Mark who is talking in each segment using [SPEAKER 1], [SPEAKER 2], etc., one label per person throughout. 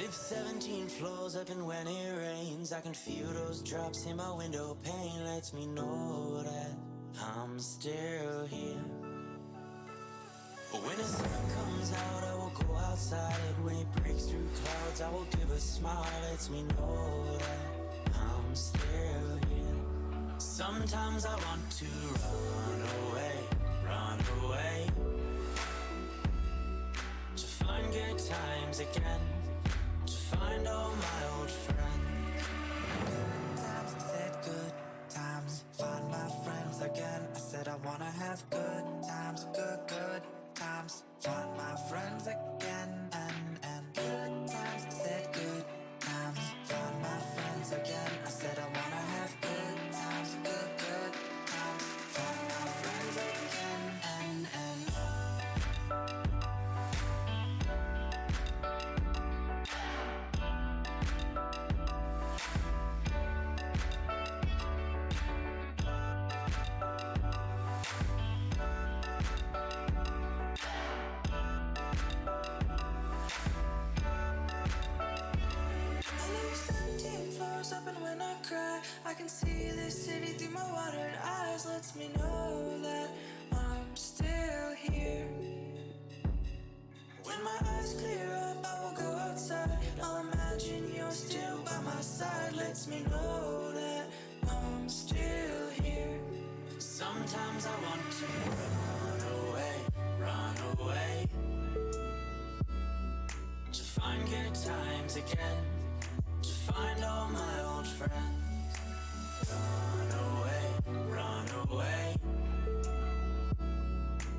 [SPEAKER 1] Live 17 floors up, and when it rains I can feel those drops in my window pane. Lets me know that I'm still here. But when the sun comes out I will go outside. When it breaks through clouds I will give a smile. Lets me know that I'm still here. Sometimes I want to run away, run away, to find good times again, to find all my old friends. Good times, I said good times, find my friends again. I said I wanna have good times, good times, find my friends again. And good times, I said good times, find my friends again. I said I wanna have good times, good times, find my friends again. And up, and when I cry I can see this city through my watered eyes. Lets me know that I'm still here. When my eyes clear up I will go outside. I'll imagine you're still by my side. Lets me know that I'm still here. Sometimes I want to run away, run away, to find good times again, to find all my old friends. Run away,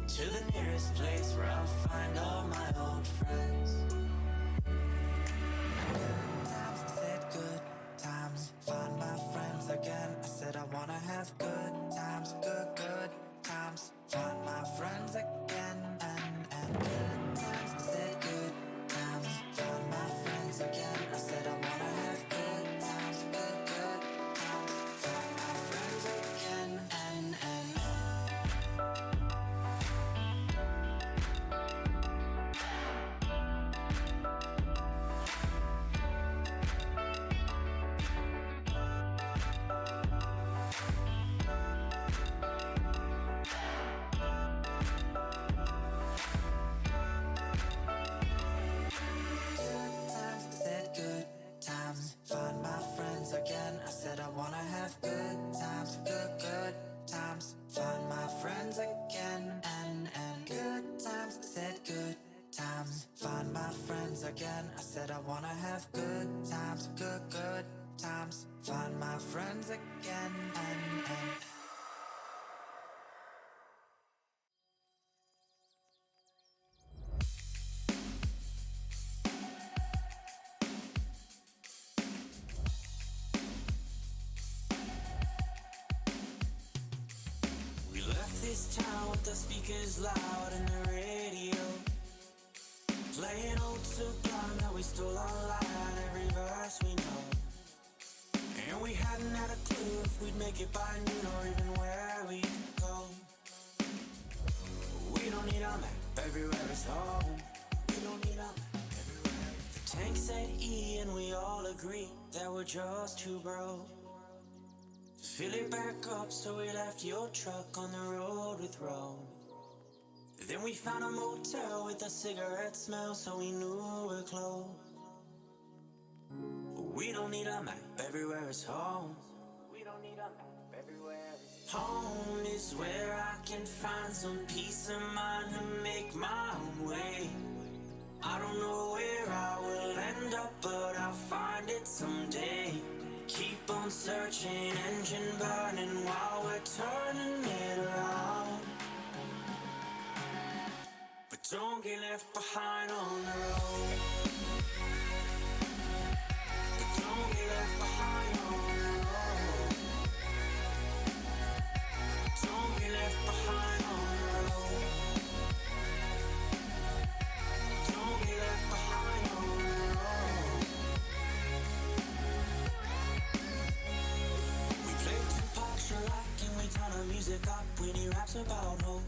[SPEAKER 1] to the nearest place where I'll find all my old friends. Good times, I said good times, find my friends again. I said I wanna have good times, good times, find my friends again. And good times, I said good times, find my friends again. I said I wanna have good times, good times, find my friends again. And again, I said I wanna have good times, good times, find my friends again. And good times, I said good times, find my friends again. I said I wanna have good times, good times, find my friends again. And this town with the speakers loud and the radio playing old Sublime that we stole online, every verse we know. And we hadn't had a clue if we'd make it by noon or even where we'd go. We don't need a map, everywhere is home. We don't need a map, everywhere. The tank said E and we all agree that we're just too broke to fill it back up, so we left your truck on the road with Roan. Then we found a motel with a cigarette smell, so we knew we're close. We don't need a map, everywhere is home. We don't need a map, everywhere is home. Is where I can find some peace of mind and make my own way. I don't know where I will end up, but I'll find it someday. Keep on searching, engine burning while we're turning it around. But don't get left behind on the road. But don't get left behind on the road. Don't get left behind on the road. Don't get left behind on the road. We played Tupac Sharak and we turn our music up when he raps about hope.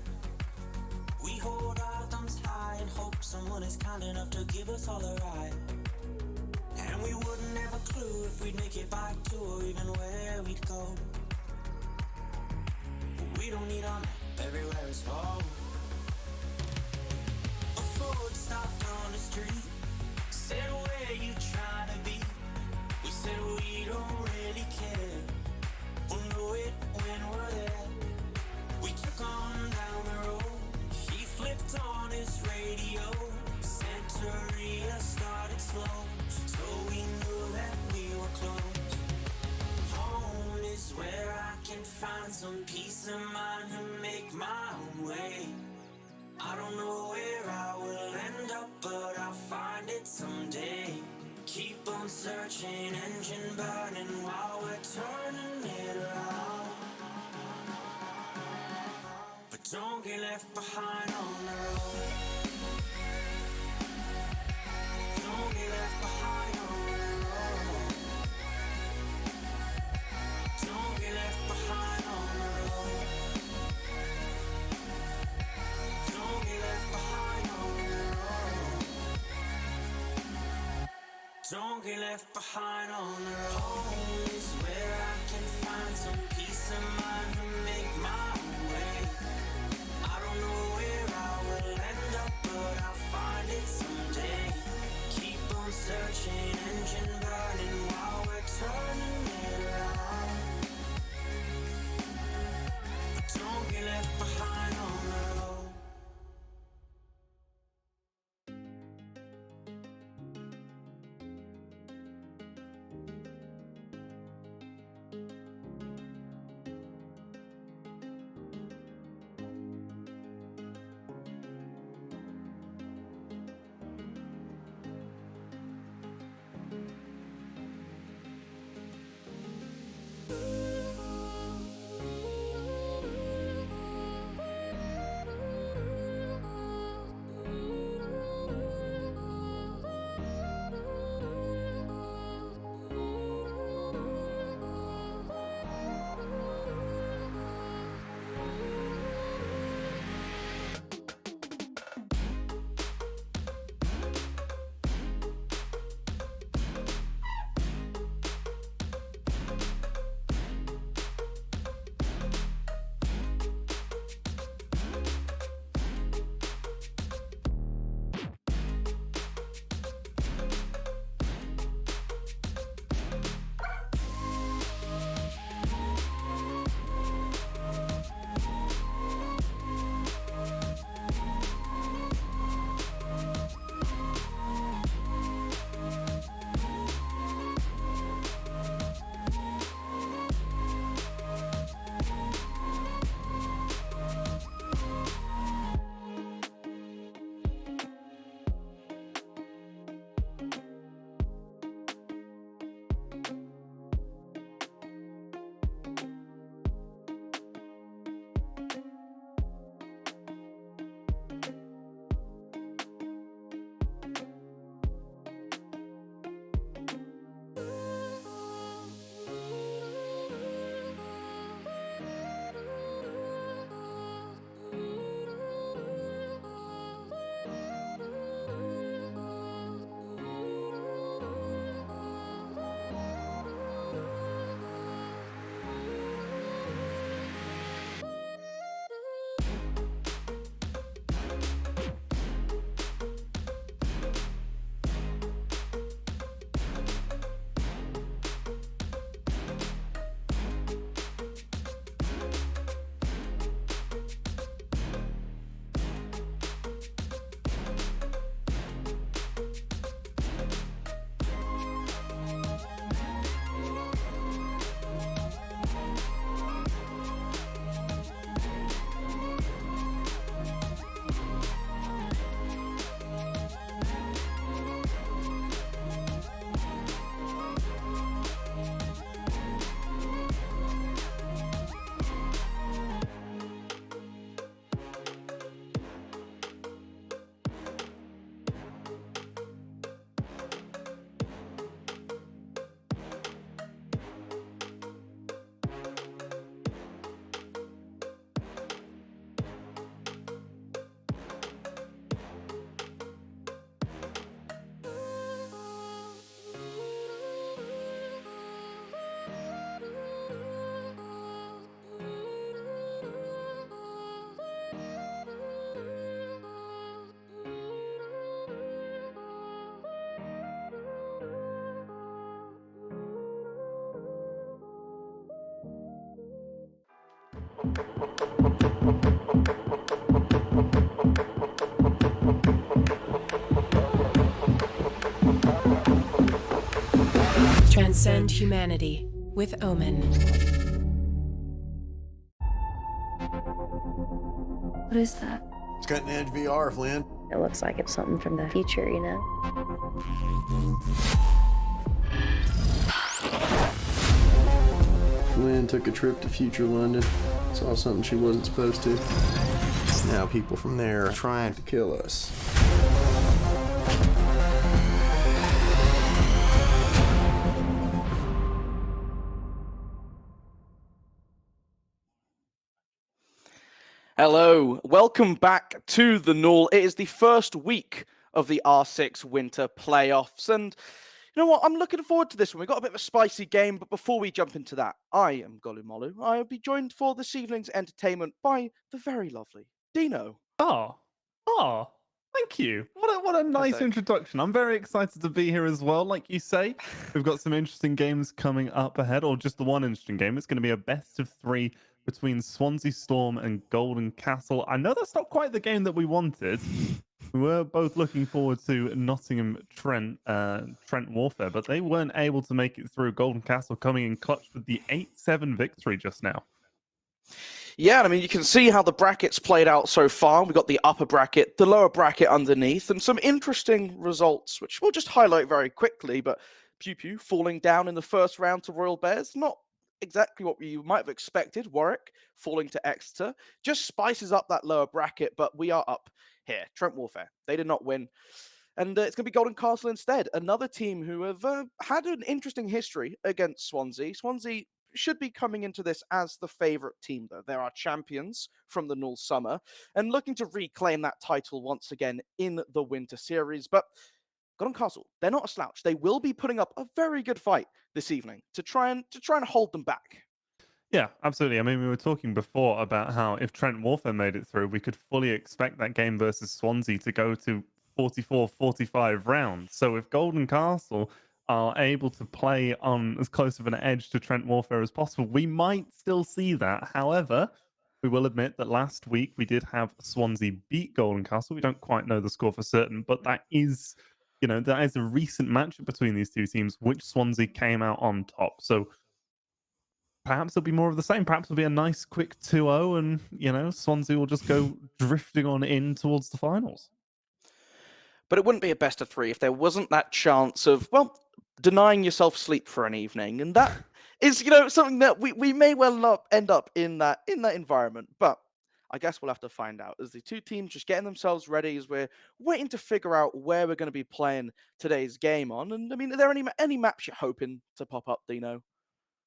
[SPEAKER 1] We hold our thumbs high and hope someone is kind enough to give us all a ride. we wouldn't have a clue if we'd make it back to or even where we'd go. But we don't need a map, everywhere is home. A Ford stopped on the street, said, where you trying to be? We said we don't really care, we'll know it when we're there. We took on down the road, he flipped on his radio, Santeria started slow, so we knew that we were close. Home is where I can find some peace of mind and make my own way. I don't know where I will end up, but I'll find it someday. Keep on searching, engine burning while we're turning it around. But don't get left behind on the road. Don't get left behind on the road. Don't get left behind on the road. Don't get left behind on the road. Don't get left behind on the road. Home is where I can find some peace of mind and make my own way. I don't know where I will end up, but I'll find it someday. Keep on searching, engine burning while we're turning it around. But don't get left behind on the road.
[SPEAKER 2] Transcend humanity with Omen.
[SPEAKER 3] What is that?
[SPEAKER 4] It's cutting edge VR, Flynn.
[SPEAKER 3] It looks like it's something from the future, you know?
[SPEAKER 4] Flynn took a trip to future London, saw something she wasn't supposed to. Now people from there are trying to kill us.
[SPEAKER 5] Hello, welcome back to the Null. It is the first week of the R6 Winter Playoffs, and you know what? I'm looking forward to this one. We've got a bit of a spicy game, but before we jump into that, I am Golumolu. I will be joined for this evening's entertainment by the very lovely Dino.
[SPEAKER 6] Oh, thank you. What a nice
[SPEAKER 5] Perfect.
[SPEAKER 6] introduction. I'm very excited to be here as well. Like you say, we've got some interesting games coming up ahead, or just the one interesting game. It's going to be a best of three between Swansea Storm and Golden Castle. I know that's not quite the game that we wanted. We were both looking forward to Nottingham Trent Warfare, but they weren't able to make it through. Golden Castle coming in clutch with the 8-7 victory just now.
[SPEAKER 5] Yeah, I mean, you can see how the brackets played out so far. We've got the upper bracket, the lower bracket underneath, and some interesting results, which we'll just highlight very quickly. But Pew Pew falling down in the first round to Royal Bears, not exactly what you might have expected. Warwick falling to Exeter just spices up that lower bracket, but we are up here. Trent Warfare, they did not win. And it's going to be Golden Castle instead, another team who have had an interesting history against Swansea. Swansea should be coming into this as the favourite team, though. They're our champions from the Null Summer and looking to reclaim that title once again in the Winter Series. But Golden Castle, they're not a slouch. They will be putting up a very good fight this evening to try and hold them back.
[SPEAKER 6] Yeah, absolutely. I mean, we were talking before about how if Trent Warfare made it through, we could fully expect that game versus Swansea to go to 44, 45 rounds. So if Golden Castle are able to play on as close of an edge to Trent Warfare as possible, we might still see that. However, we will admit that last week we did have Swansea beat Golden Castle. We don't quite know the score for certain, but that is, that is a recent matchup between these two teams, which Swansea came out on top. So perhaps it'll be more of the same. Perhaps it'll be a nice quick 2-0 and, Swansea will just go drifting on in towards the finals.
[SPEAKER 5] But it wouldn't be a best of three if there wasn't that chance of, well, denying yourself sleep for an evening. And that is, something that we may well not end up in that environment. But I guess we'll have to find out as the two teams just getting themselves ready as we're waiting to figure out where we're going to be playing today's game on. And I mean, are there any maps you're hoping to pop up, Dino?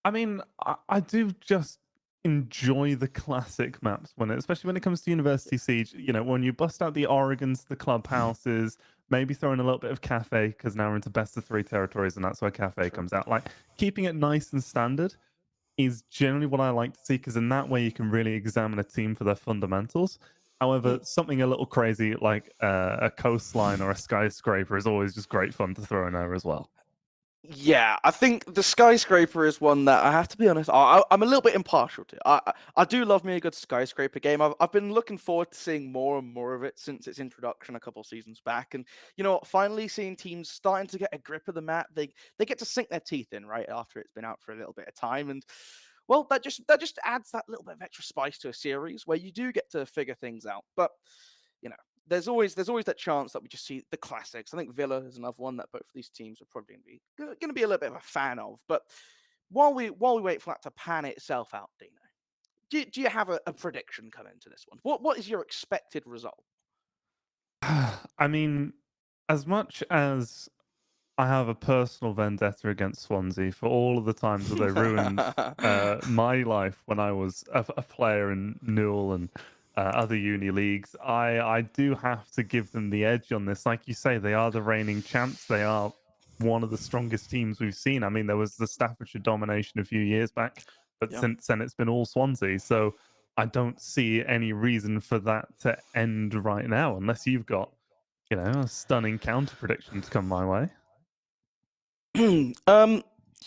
[SPEAKER 6] I mean, I do just enjoy the classic maps especially when it comes to University Siege. When you bust out the Oregons, the clubhouses, maybe throw in a little bit of cafe because now we're into best of three territories, and that's where cafe comes out. Like keeping it nice and standard is generally what I like to see because in that way you can really examine a team for their fundamentals. However, something a little crazy like a coastline or a skyscraper is always just great fun to throw in there as well.
[SPEAKER 5] Yeah, I think the skyscraper is one that I have to be honest. I'm a little bit impartial to. I do love me a good skyscraper game. I've been looking forward to seeing more and more of it since its introduction a couple of seasons back. And you know what? Finally seeing teams starting to get a grip of the map. They get to sink their teeth in right after it's been out for a little bit of time. And well, that just adds that little bit of extra spice to a series where you do get to figure things out. But you know, there's always that chance that we just see the classics. I think Villa is another one that both of these teams are probably going to be a little bit of a fan of. But while we wait for that to pan itself out, Dino, do you have a prediction coming into this one? What is your expected result?
[SPEAKER 6] I mean, as much as I have a personal vendetta against Swansea for all of the times that they ruined my life when I was a player in Newell and other uni leagues. I do have to give them the edge on this. Like you say, they are the reigning champs. They are one of the strongest teams we've seen. I mean, there was the Staffordshire domination a few years back, but
[SPEAKER 5] Yeah.
[SPEAKER 6] since then it's been all Swansea. So I don't see any reason for that to end right now, unless you've got, a stunning counter prediction to come my way.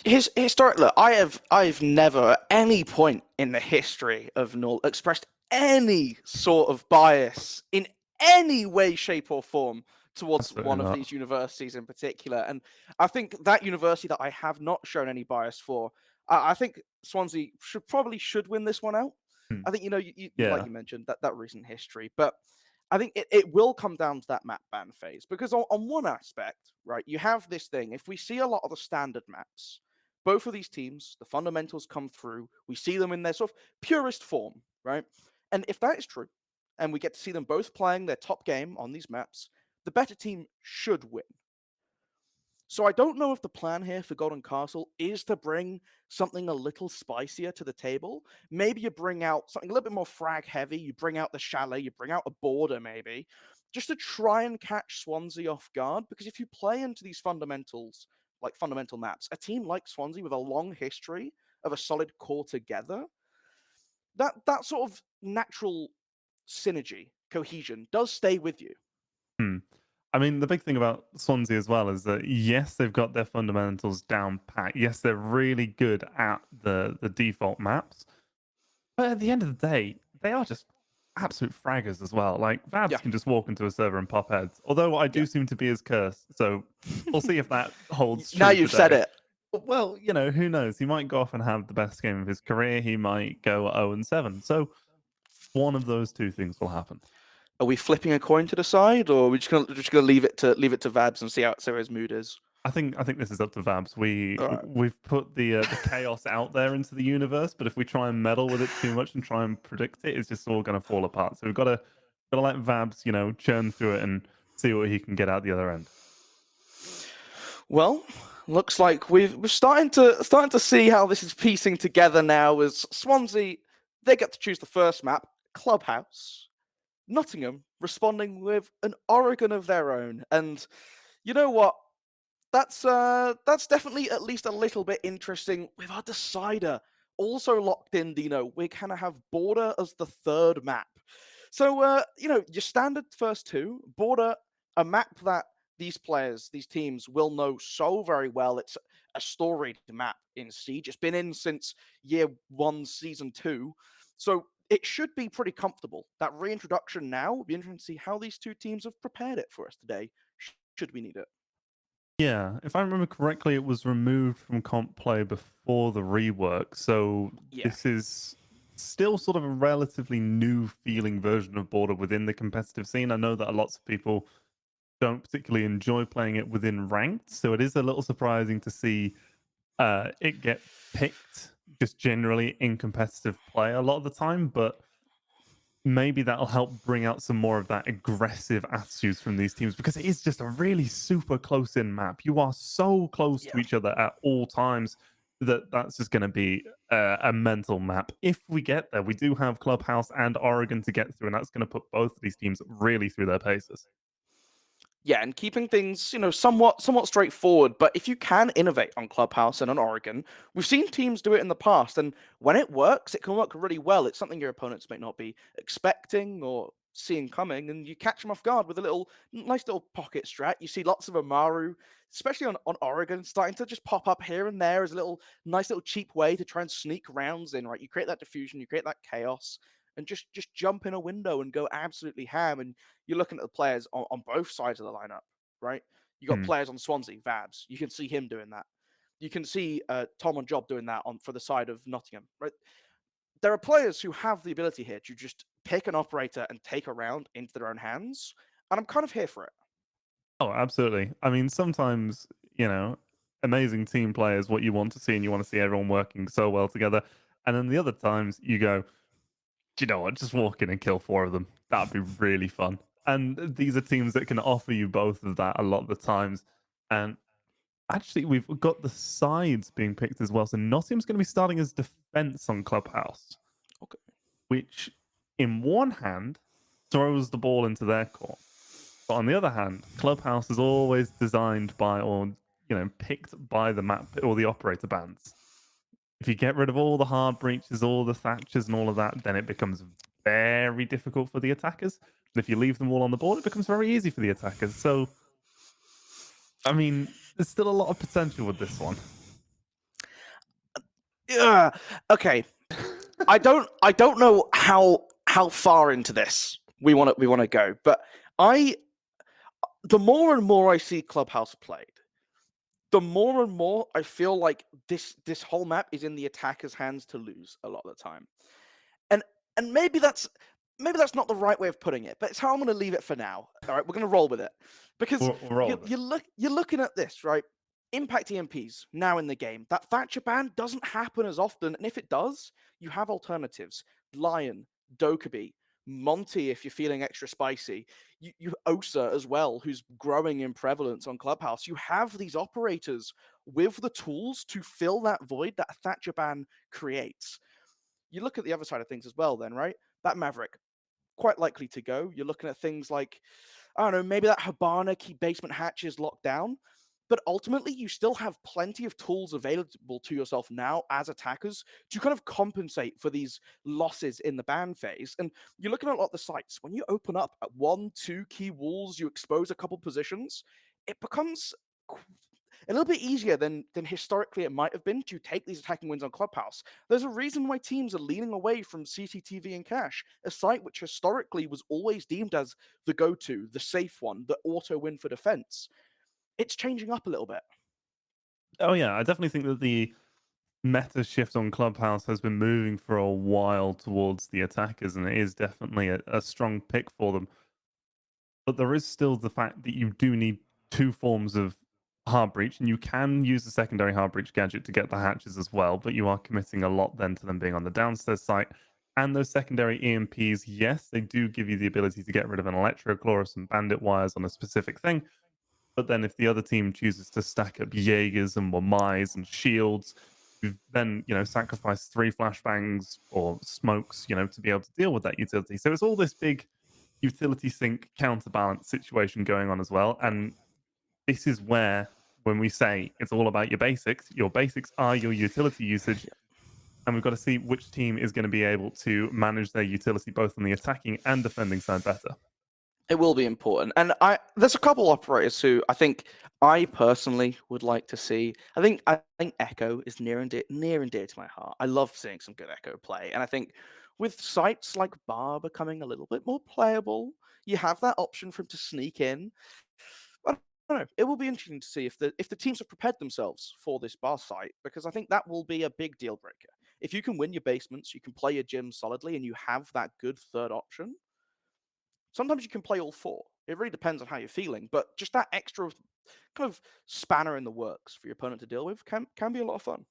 [SPEAKER 5] Historic. Look, I've never at any point in the history of Null expressed any sort of bias in any way, shape, or form towards
[SPEAKER 6] Absolutely
[SPEAKER 5] one of
[SPEAKER 6] not.
[SPEAKER 5] these universities in particular. And I think that university that I have not shown any bias for, I think Swansea should win this one out.
[SPEAKER 6] Hmm.
[SPEAKER 5] I think you like
[SPEAKER 6] Yeah.
[SPEAKER 5] you mentioned that recent history, but I think it will come down to that map ban phase because on one aspect, right, you have this thing. If we see a lot of the standard maps, both of these teams, the fundamentals come through. We see them in their sort of purest form, right? And if that is true, and we get to see them both playing their top game on these maps, the better team should win. So I don't know if the plan here for Golden Castle is to bring something a little spicier to the table. Maybe you bring out something a little bit more frag heavy. You bring out the chalet, you bring out a border maybe, just to try and catch Swansea off guard. Because if you play into these fundamentals, like fundamental maps, a team like Swansea with a long history of a solid core together, that sort of natural synergy, cohesion does stay with you.
[SPEAKER 6] Hmm. I mean, the big thing about Swansea as well is that yes, they've got their fundamentals down pat. Yes, they're really good at the default maps. But at the end of the day, they are just absolute fraggers as well. Like
[SPEAKER 5] Yeah,
[SPEAKER 6] Vabs can just walk into a server and pop heads. Although I
[SPEAKER 5] yeah.
[SPEAKER 6] do seem to be as cursed, so we'll see if that holds
[SPEAKER 5] Now
[SPEAKER 6] true
[SPEAKER 5] you've said
[SPEAKER 6] today.
[SPEAKER 5] it.
[SPEAKER 6] Well, who knows? He might go off and have the best game of his career. He might go 0-7. So one of those two things will happen.
[SPEAKER 5] Are we flipping a coin to decide, or are we just gonna leave it to Vabs and see how his mood is?
[SPEAKER 6] I think this is up to Vabs.
[SPEAKER 5] All right.
[SPEAKER 6] We've put the chaos out there into the universe, but if we try and meddle with it too much and try and predict it, it's just all going to fall apart. So we've got to let Vabs, churn through it and see what he can get out the other end.
[SPEAKER 5] Well, looks like we're starting to see how this is piecing together now. As Swansea, they get to choose the first map, Clubhouse. Nottingham responding with an Oregon of their own, and you know what? That's definitely at least a little bit interesting with our decider also locked in. We kind of have border as the third map. So your standard first two border, a map that these players, these teams will know so very well. It's a storied map in Siege. It's been in since year one, season two. So it should be pretty comfortable. That reintroduction now will be interesting to see how these two teams have prepared it for us today, should we need it.
[SPEAKER 6] Yeah, if I remember correctly, it was removed from comp play before the rework. So
[SPEAKER 5] Yeah.
[SPEAKER 6] this is still sort of a relatively new feeling version of Border within the competitive scene. I know that lots of people don't particularly enjoy playing it within ranked, so it is a little surprising to see it get picked just generally in competitive play a lot of the time. But maybe that'll help bring out some more of that aggressive attitudes from these teams because it is just a really super close in map. You are so close
[SPEAKER 5] Yeah.
[SPEAKER 6] to each other at all times that's just going to be a mental map. If we get there, we do have Clubhouse and Oregon to get through, and that's going to put both of these teams really through their paces.
[SPEAKER 5] Yeah, and keeping things, somewhat straightforward. But if you can innovate on Clubhouse and on Oregon, we've seen teams do it in the past, and when it works, it can work really well. It's something your opponents may not be expecting or seeing coming, and you catch them off guard with a nice little pocket strat. You see lots of Amaru, especially on Oregon, starting to just pop up here and there as a nice little cheap way to try and sneak rounds in. Right, you create that diffusion, you create that chaos, and just jump in a window and go absolutely ham. And you're looking at the players on both sides of the lineup, right? You got
[SPEAKER 6] Hmm.
[SPEAKER 5] players on Swansea, Vabs. You can see him doing that. You can see Tom on Job doing that for the side of Nottingham, right? There are players who have the ability here to just pick an operator and take a round into their own hands, and I'm kind of here for it.
[SPEAKER 6] Oh, absolutely. I mean, sometimes, amazing team play is what you want to see, and you want to see everyone working so well together. And then the other times you go, do you know what? Just walk in and kill 4 of them. That'd be really fun. And these are teams that can offer you both of that a lot of the times. And actually, we've got the sides being picked as well. So Nottingham's going to be starting as defense on Clubhouse,
[SPEAKER 5] Okay.
[SPEAKER 6] which in one hand throws the ball into their court. But on the other hand, Clubhouse is always designed by or picked by the map or the operator bands. If you get rid of all the hard breaches, all the thatchers and all of that, then it becomes very difficult for the attackers. But if you leave them all on the board, it becomes very easy for the attackers. So, I mean, there's still a lot of potential with this one.
[SPEAKER 5] Yeah. Okay. I don't know how far into this we want to go, but the more and more I see Clubhouse played, the more and more I feel like this whole map is in the attacker's hands to lose a lot of the time. And and maybe that's not the right way of putting it, but it's how I'm going to leave it for now. All right, we're going to roll with it because
[SPEAKER 6] We'll roll with it.
[SPEAKER 5] you're looking at this, right? Impact EMPs now in the game. That Thatcher ban doesn't happen as often, and if it does, you have alternatives. Lion, Dokkaebi, Monty, if you're feeling extra spicy. You Osa as well, who's growing in prevalence on Clubhouse. You have these operators with the tools to fill that void that a Thatcher ban creates. You look at the other side of things as well, then, right? That Maverick, quite likely to go. You're looking at things like, I don't know, maybe that Hibana keep basement hatches locked down. But ultimately, you still have plenty of tools available to yourself now as attackers to kind of compensate for these losses in the ban phase. And you're looking at a lot of the sites. When you open up at 1, 2 key walls, you expose a couple positions, it becomes a little bit easier than historically it might have been to take these attacking wins on Clubhouse. There's a reason why teams are leaning away from CCTV and Cash, a site which historically was always deemed as the go-to, the safe one, the auto win for defense. It's changing up a little bit.
[SPEAKER 6] Oh yeah, I definitely think that the meta shift on Clubhouse has been moving for a while towards the attackers, and it is definitely a strong pick for them. But there is still the fact that you do need two forms of hard breach, and you can use the secondary hard breach gadget to get the hatches as well, but you are committing a lot then to them being on the downstairs site. And those secondary EMPs, yes, they do give you the ability to get rid of an Electroclaw or some bandit wires on a specific thing. But then if the other team chooses to stack up Jaegers and Wamais and shields, you've then, sacrificed 3 flashbangs or smokes, to be able to deal with that utility. So it's all this big utility sink counterbalance situation going on as well. And this is where, when we say it's all about your basics are your utility usage. And we've got to see which team is going to be able to manage their utility both on the attacking and defending side better.
[SPEAKER 5] It will be important. And there's a couple operators who I think I personally would like to see. I think Echo is near and dear to my heart. I love seeing some good Echo play. And I think with sites like Bar becoming a little bit more playable, you have that option for him to sneak in. I don't know. It will be interesting to see if the teams have prepared themselves for this Bar site, because I think that will be a big deal breaker. If you can win your basements, you can play your gym solidly, and you have that good third option. Sometimes you can play all 4. It really depends on how you're feeling, but just that extra kind of spanner in the works for your opponent to deal with can be a lot of fun.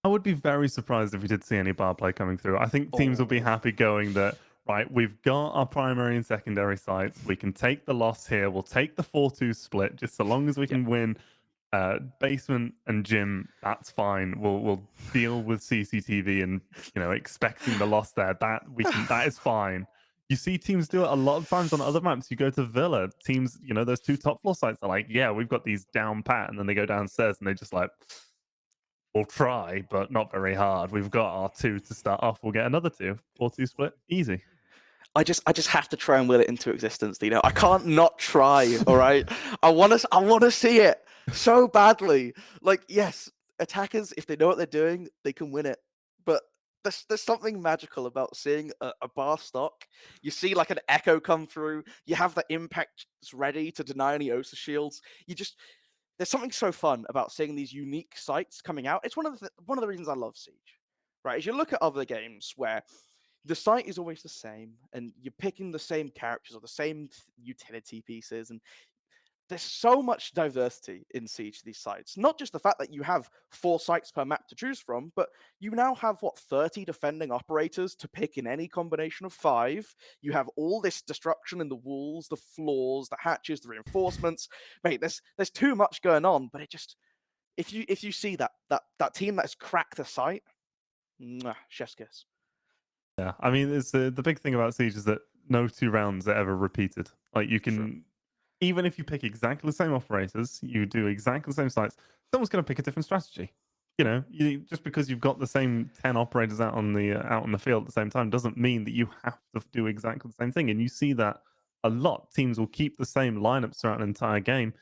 [SPEAKER 6] I would be very surprised if we did see any bar play coming through. I think teams will be happy going that, right, we've got our primary and secondary sites. We can take the loss here. We'll take the 4-2 split, just so long as we can win basement and gym, that's fine. We'll deal with CCTV and, expecting the loss there. That is fine. You see teams do it a lot of times on other maps. You go to Villa, teams, those 2 top floor sites are like, yeah, we've got these down pat, and then they go downstairs and they just like, we'll try, but not very hard. We've got our 2 to start off. We'll get another 2. 4-2 split, easy.
[SPEAKER 5] I just have to try and will it into existence. I can't not try. All right, I want to see it so badly. Like, yes, attackers, if they know what they're doing, they can win it. But there's something magical about seeing a bar stock. You see like an echo come through. You have the impacts ready to deny any Osa shields. There's something so fun about seeing these unique sites coming out. It's one of the reasons I love Siege, right? As you look at other games where the site is always the same, and you're picking the same characters or the same utility pieces, and there's so much diversity in Siege these sites. Not just the fact that you have 4 sites per map to choose from, but you now have 30 defending operators to pick in any combination of 5. You have all this destruction in the walls, the floors, the hatches, the reinforcements. Mate, there's too much going on, but it just, if you see that team that's cracked a site, chef's kiss.
[SPEAKER 6] Yeah, I mean, it's the big thing about Siege is that no 2 rounds are ever repeated. Like, you can,
[SPEAKER 5] Sure.
[SPEAKER 6] even if you pick exactly the same operators, you do exactly the same sites, someone's going to pick a different strategy. Just because you've got the same 10 operators out on the field at the same time doesn't mean that you have to do exactly the same thing. And you see that a lot. Teams will keep the same lineups throughout an entire game,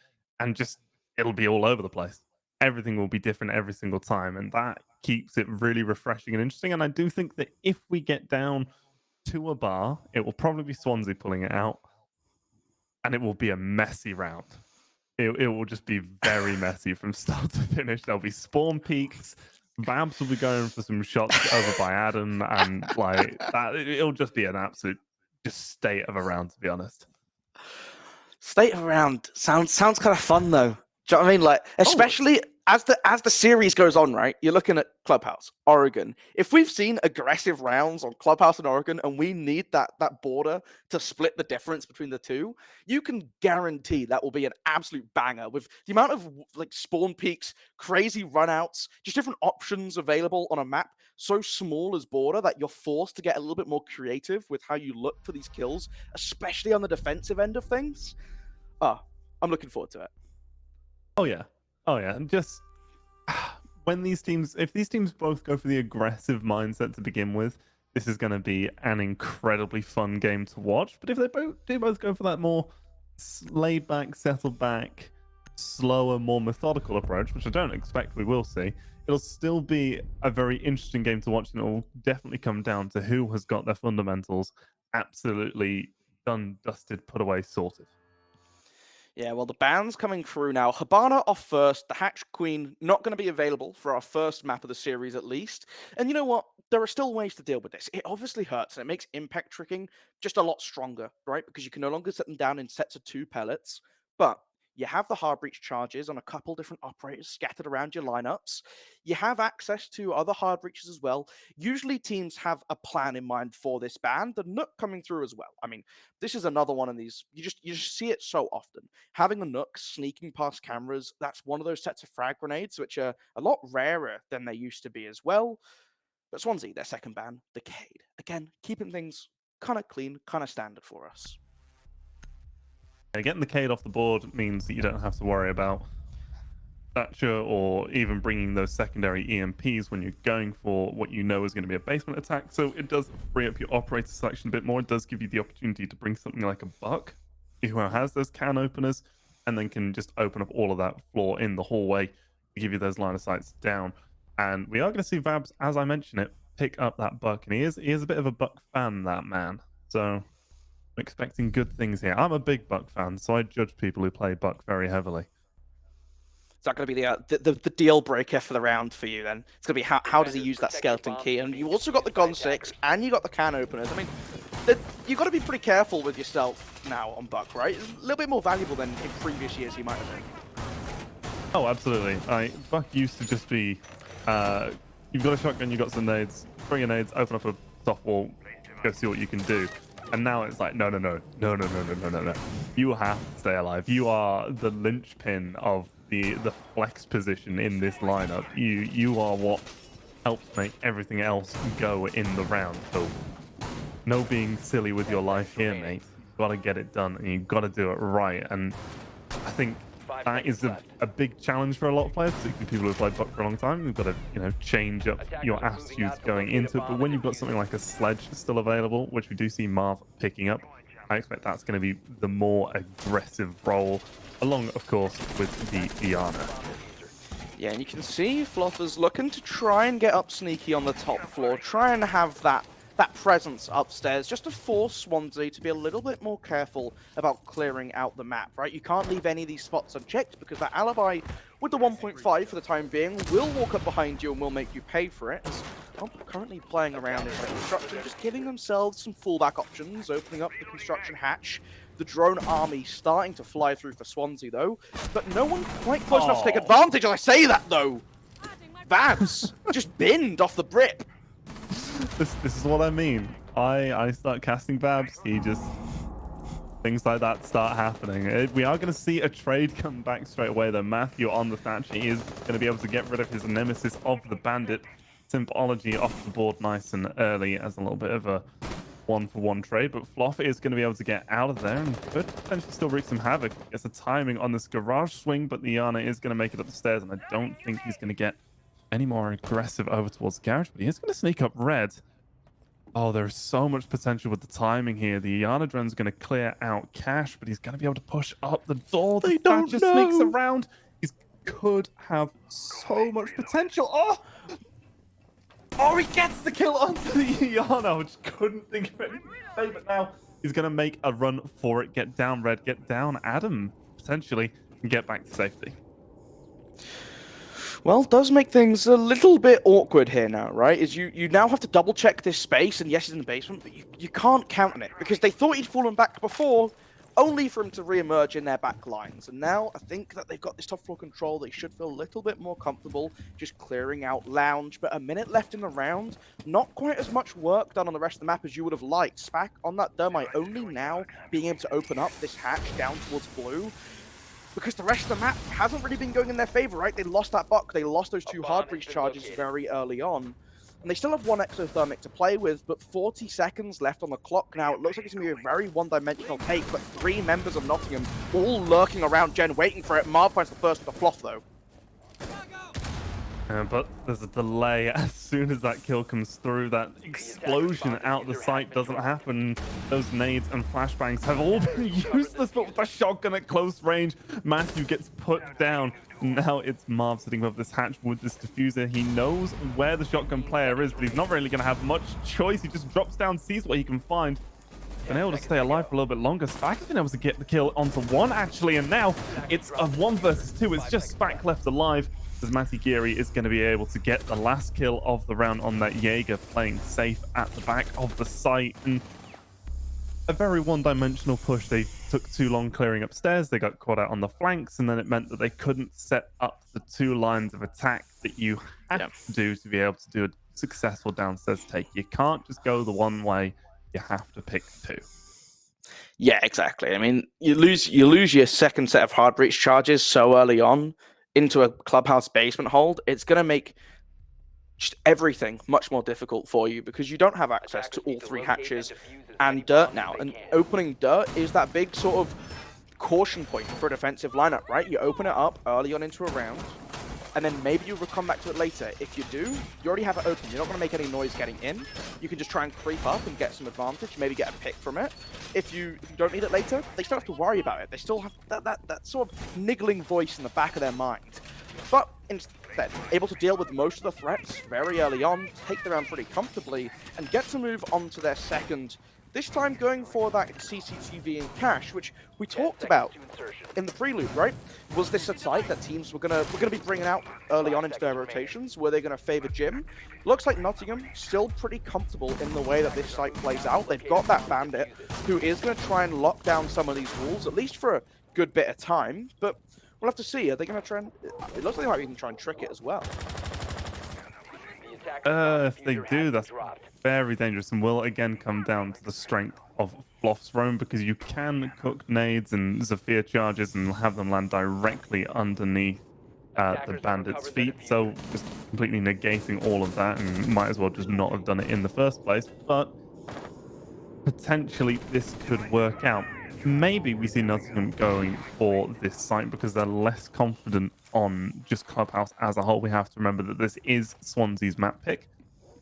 [SPEAKER 6] and just it'll be all over the place. everything will be different every single time, and that keeps it really refreshing and interesting. And I do think that if we get down to a bar, it will probably be Swansea pulling it out, and it will be a messy round. It will just be very messy from start to finish. There'll be spawn peaks. Vamps will be going for some shots over by Adam, and like that, it'll just be an absolute just state of a round, to be honest.
[SPEAKER 5] State of round sounds kind of fun though. Do you know what I mean? Like, especially as the series goes on, right? You're looking at Clubhouse, Oregon. If we've seen aggressive rounds on Clubhouse and Oregon, and we need that border to split the difference between the two, you can guarantee that will be an absolute banger with the amount of like spawn peaks, crazy runouts, just different options available on a map so small as border that you're forced to get a little bit more creative with how you look for these kills, especially on the defensive end of things. I'm looking forward to it.
[SPEAKER 6] Oh yeah. And just when if these teams both go for the aggressive mindset to begin with, this is going to be an incredibly fun game to watch. But if they both go for that more laid back, settled back, slower, more methodical approach, which I don't expect we will see, it'll still be a very interesting game to watch, and it will definitely come down to who has got their fundamentals absolutely done, dusted, put away, sorted.
[SPEAKER 5] Yeah, well, the bans coming through now. Habana off first. The Hatch Queen not going to be available for our first map of the series, at least. And you know what? There are still ways to deal with this. It obviously hurts, and it makes impact tricking just a lot stronger, right? Because you can no longer set them down in sets of 2 pellets. But you have the hard breach charges on a couple different operators scattered around your lineups. You have access to other hard breaches as well. Usually teams have a plan in mind for this ban. The Nook coming through as well. I mean, this is another one of these. You just see it so often. Having a Nook sneaking past cameras, that's one of those sets of frag grenades, which are a lot rarer than they used to be as well. But Swansea, their second ban, Decade. Again, keeping things kind of clean, kind of standard for us.
[SPEAKER 6] Getting the Cade off the board means that you don't have to worry about Thatcher or even bringing those secondary EMPs when you're going for what you know is going to be a basement attack. So it does free up your operator selection a bit more. It does give you the opportunity to bring something like a Buck, who has those can openers, and then can just open up all of that floor in the hallway to give you those line of sights down. And we are going to see Vabs, as I mentioned it, pick up that Buck. And he is a bit of a Buck fan, that man. So I'm expecting good things here. I'm a big Buck fan, so I judge people who play Buck very heavily.
[SPEAKER 5] Is that going to be the deal breaker for the round for you then? It's going to be how does he use that skeleton key? And you also got the Gun 6 and you got the can openers. I mean, you've got to be pretty careful with yourself now on Buck, right? It's a little bit more valuable than in previous years you might have been.
[SPEAKER 6] Oh, absolutely. Buck used to just be, you've got a shotgun, you've got some nades, bring your nades, open up a soft wall, go see what you can do. And now it's like, no. You have to stay alive. You are the linchpin of the flex position in this lineup. You are what helps make everything else go in the round. So no being silly with your life here, mate. You've got to get it done, and you've got to do it right. And I think that is a big challenge for a lot of players, particularly people who have played Buck for a long time. You've got to, change up your attitudes going into it. But when you've got something like a Sledge still available, which we do see Marv picking up, I expect that's going to be the more aggressive role, along, of course, with the Diana.
[SPEAKER 5] Yeah, and you can see Fluffer's looking to try and get up sneaky on the top floor, try and have that presence upstairs, just to force Swansea to be a little bit more careful about clearing out the map, right? You can't leave any of these spots unchecked, because that alibi with the 1.5 for the time being will walk up behind you and will make you pay for it. Currently playing around in construction, just giving themselves some fallback options, opening up the construction hatch. The drone army starting to fly through for Swansea, though, but no one quite close enough to take advantage. I say that, though. Vabs just binned off the brip.
[SPEAKER 6] This is what I mean. I start casting Vabs, he just... things like that start happening. We are going to see a trade come back straight away, though. Matthew on the Thatcher is going to be able to get rid of his nemesis of the Bandit. Symbology off the board nice and early as a little bit of a one-for-one trade, but Floff is going to be able to get out of there and could potentially still wreak some havoc. It's the timing on this garage swing, but Liana is going to make it up the stairs, and I don't think he's going to get any more aggressive over towards the garage, but he is going to sneak up red. Oh, there's so much potential with the timing here. The Iana Drone's going to clear out cash, but he's going to be able to push up the door. The Thatcher sneaks around. could have so much potential. Oh, he gets the kill onto the Iana. I just couldn't think of anything to say, but now he's going to make a run for it. Get down, Red. Get down, Adam, potentially, and get back to safety.
[SPEAKER 5] Well, does make things a little bit awkward here now, right? Is you now have to double check this space, and yes, he's in the basement, but you can't count on it because they thought he'd fallen back before, only for him to re-emerge in their back lines. And now I think that they've got this top floor control. They should feel a little bit more comfortable just clearing out lounge. But a minute left in the round, not quite as much work done on the rest of the map as you would have liked. Spack on that Thermite only now being able to open up this hatch down towards blue. Because the rest of the map hasn't really been going in their favor, right? They lost that buck. They lost those 2 hard breach charges very early on. And they still have 1 exothermic to play with, but 40 seconds left on the clock now. It looks like it's going to be a very one-dimensional take, but 3 members of Nottingham all lurking around Gen waiting for it. Marv finds the first with the Floff, though.
[SPEAKER 6] But there's a delay. As soon as that kill comes through, that explosion out the site doesn't happen. Those nades and flashbangs have all been useless, but with a shotgun at close range, Matthew gets put down. Now it's Marv sitting above this hatch with this diffuser. He knows where the shotgun player is, but he's not really going to have much choice. He just drops down, sees what he can find. Been able to stay alive for a little bit longer. Spack has been able to get the kill onto 1, actually, and now it's a 1 versus 2. It's just Spack left alive, as Matty Geary is going to be able to get the last kill of the round on that Jaeger, playing safe at the back of the site. And a very one-dimensional push. They took too long clearing upstairs. They got caught out on the flanks, and then it meant that they couldn't set up the 2 lines of attack that you have to do to be able to do a successful downstairs take. You can't just go the one way. You have to pick 2.
[SPEAKER 5] Yeah, exactly. I mean, you lose your second set of hard breach charges so early on into a clubhouse basement hold. It's going to make just everything much more difficult for you because you don't have access to all 3 hatches and dirt now. And opening dirt is that big sort of caution point for a defensive lineup, right? You open it up early on into a round, and then maybe you'll come back to it later. If you do, you already have it open. You're not going to make any noise getting in. You can just try and creep up and get some advantage, maybe get a pick from it. If you don't need it later, they still have to worry about it. They still have that sort of niggling voice in the back of their mind. But instead, able to deal with most of the threats very early on, take the round pretty comfortably, and get to move on to their second. This time going for that CCTV and cache, which we talked about in the prelude, right? Was this a site that teams were gonna be bringing out early on into their rotations? Were they gonna favor Jim? Looks like Nottingham still pretty comfortable in the way that this site plays out. They've got that bandit who is gonna try and lock down some of these walls, at least for a good bit of time. But we'll have to see. Are they gonna try and? It looks like they might even try and trick it as well.
[SPEAKER 6] If they do, that's very dangerous and will again come down to the strength of Floff's roam, because you can cook nades and Zephyr charges and have them land directly underneath the bandit's feet, so just completely negating all of that, and might as well just not have done it in the first place. But potentially this could work out. Maybe we see Nottingham going for this site because they're less confident on just Clubhouse as a whole. We have to remember that this is Swansea's map pick,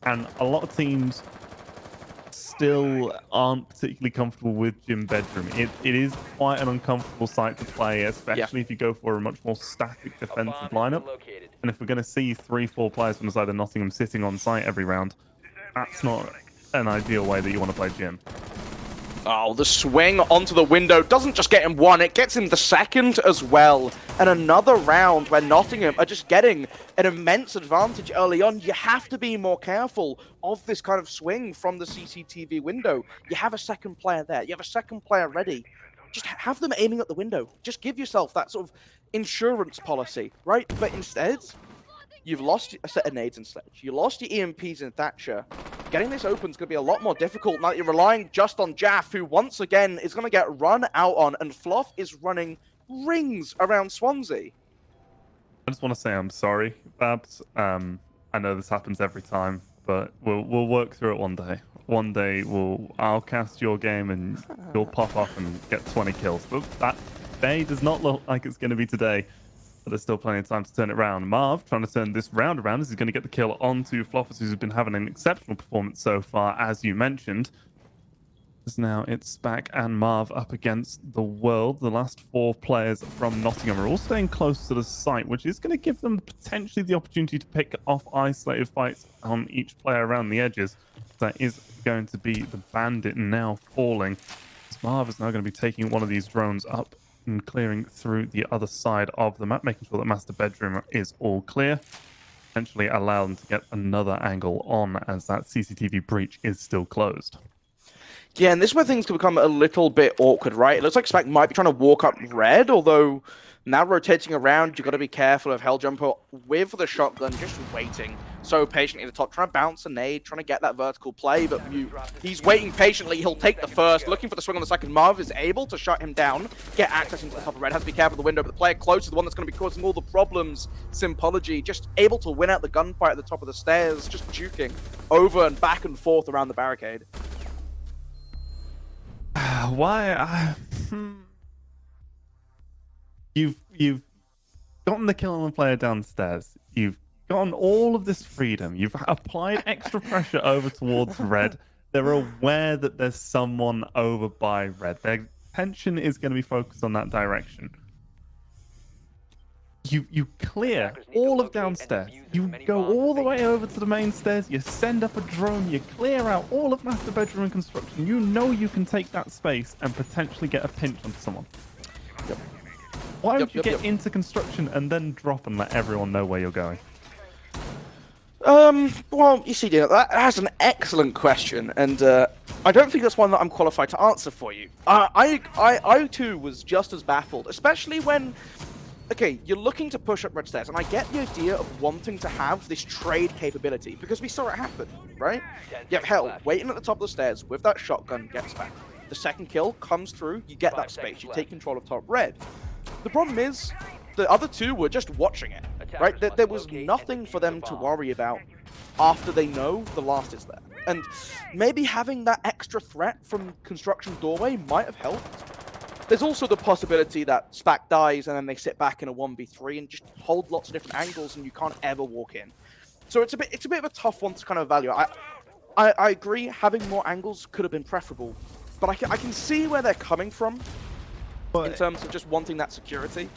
[SPEAKER 6] and a lot of teams still aren't particularly comfortable with Gym Bedroom. It is quite an uncomfortable site to play, especially if you go for a much more static defensive lineup. And if we're going to see 3-4 players from the side of Nottingham sitting on site every round, that's not an ideal way that you want to play Gym.
[SPEAKER 5] Oh, the swing onto the window doesn't just get him 1, it gets him the second as well. And another round where Nottingham are just getting an immense advantage early on. You have to be more careful of this kind of swing from the CCTV window. You have a second player there. You have a second player ready. Just have them aiming at the window. Just give yourself that sort of insurance policy, right? But instead, you've lost a set of nades and Sledge. You lost your EMPs in Thatcher. Getting this open is going to be a lot more difficult now that you're relying just on Jaff, who once again is going to get run out on, and Floff is running rings around Swansea.
[SPEAKER 6] I just want to say I'm sorry, Babs. I know this happens every time, but we'll work through it one day. One day I'll cast your game and you'll pop off and get 20 kills. But that day does not look like it's going to be today. But there's still plenty of time to turn it around. Marv trying to turn this round around. He's going to get the kill onto Floffus, who's been having an exceptional performance so far, as you mentioned. Now it's Spack and Marv up against the world. The last 4 players from Nottingham are all staying close to the site, which is going to give them potentially the opportunity to pick off isolated fights on each player around the edges. That is going to be the Bandit now falling. Marv is now going to be taking one of these drones up and clearing through the other side of the map, making sure that Master Bedroom is all clear. Potentially allow them to get another angle on, as that CCTV breach is still closed.
[SPEAKER 5] Yeah, and this is where things can become a little bit awkward, right? It looks like Spack might be trying to walk up red, although now rotating around, you've got to be careful of Helljumper with the shotgun, just waiting so patiently at the top, trying to bounce a nade, trying to get that vertical play, but he's waiting patiently. He'll take the first, looking for the swing on the second. Marv is able to shut him down, get access into the top of red, has to be careful of the window, but the player close is the one that's going to be causing all the problems. Sympology, just able to win out the gunfight at the top of the stairs, just juking over and back and forth around the barricade.
[SPEAKER 6] Why? You've gotten the kill on the player downstairs. You've gotten all of this freedom. You've applied extra pressure over towards red. They're aware that there's someone over by red. Their attention is going to be focused on that direction. You clear all of downstairs. You go all the way over to the main stairs. You send up a drone. You clear out all of Master Bedroom and construction. You know you can take that space and potentially get a pinch onto someone.
[SPEAKER 5] Yep.
[SPEAKER 6] Why would you get into construction and then drop and let everyone know where you're going?
[SPEAKER 5] Well, you see, that's an excellent question, and I don't think that's one that I'm qualified to answer for you. I too was just as baffled, especially when, okay, you're looking to push up red stairs, and I get the idea of wanting to have this trade capability, because we saw it happen, right? You have Hell waiting at the top of the stairs with that shotgun, gets back. The second kill comes through, you get that space, you take control of top red. The problem is, the other two were just watching it, right? There was nothing for them to worry about after they know the last is there. And maybe having that extra threat from construction doorway might have helped. There's also the possibility that Spack dies and then they sit back in a 1v3 and just hold lots of different angles and you can't ever walk in. So it's a bit of a tough one to kind of evaluate. I agree, having more angles could have been preferable, but I can see where they're coming from in terms of just wanting that security.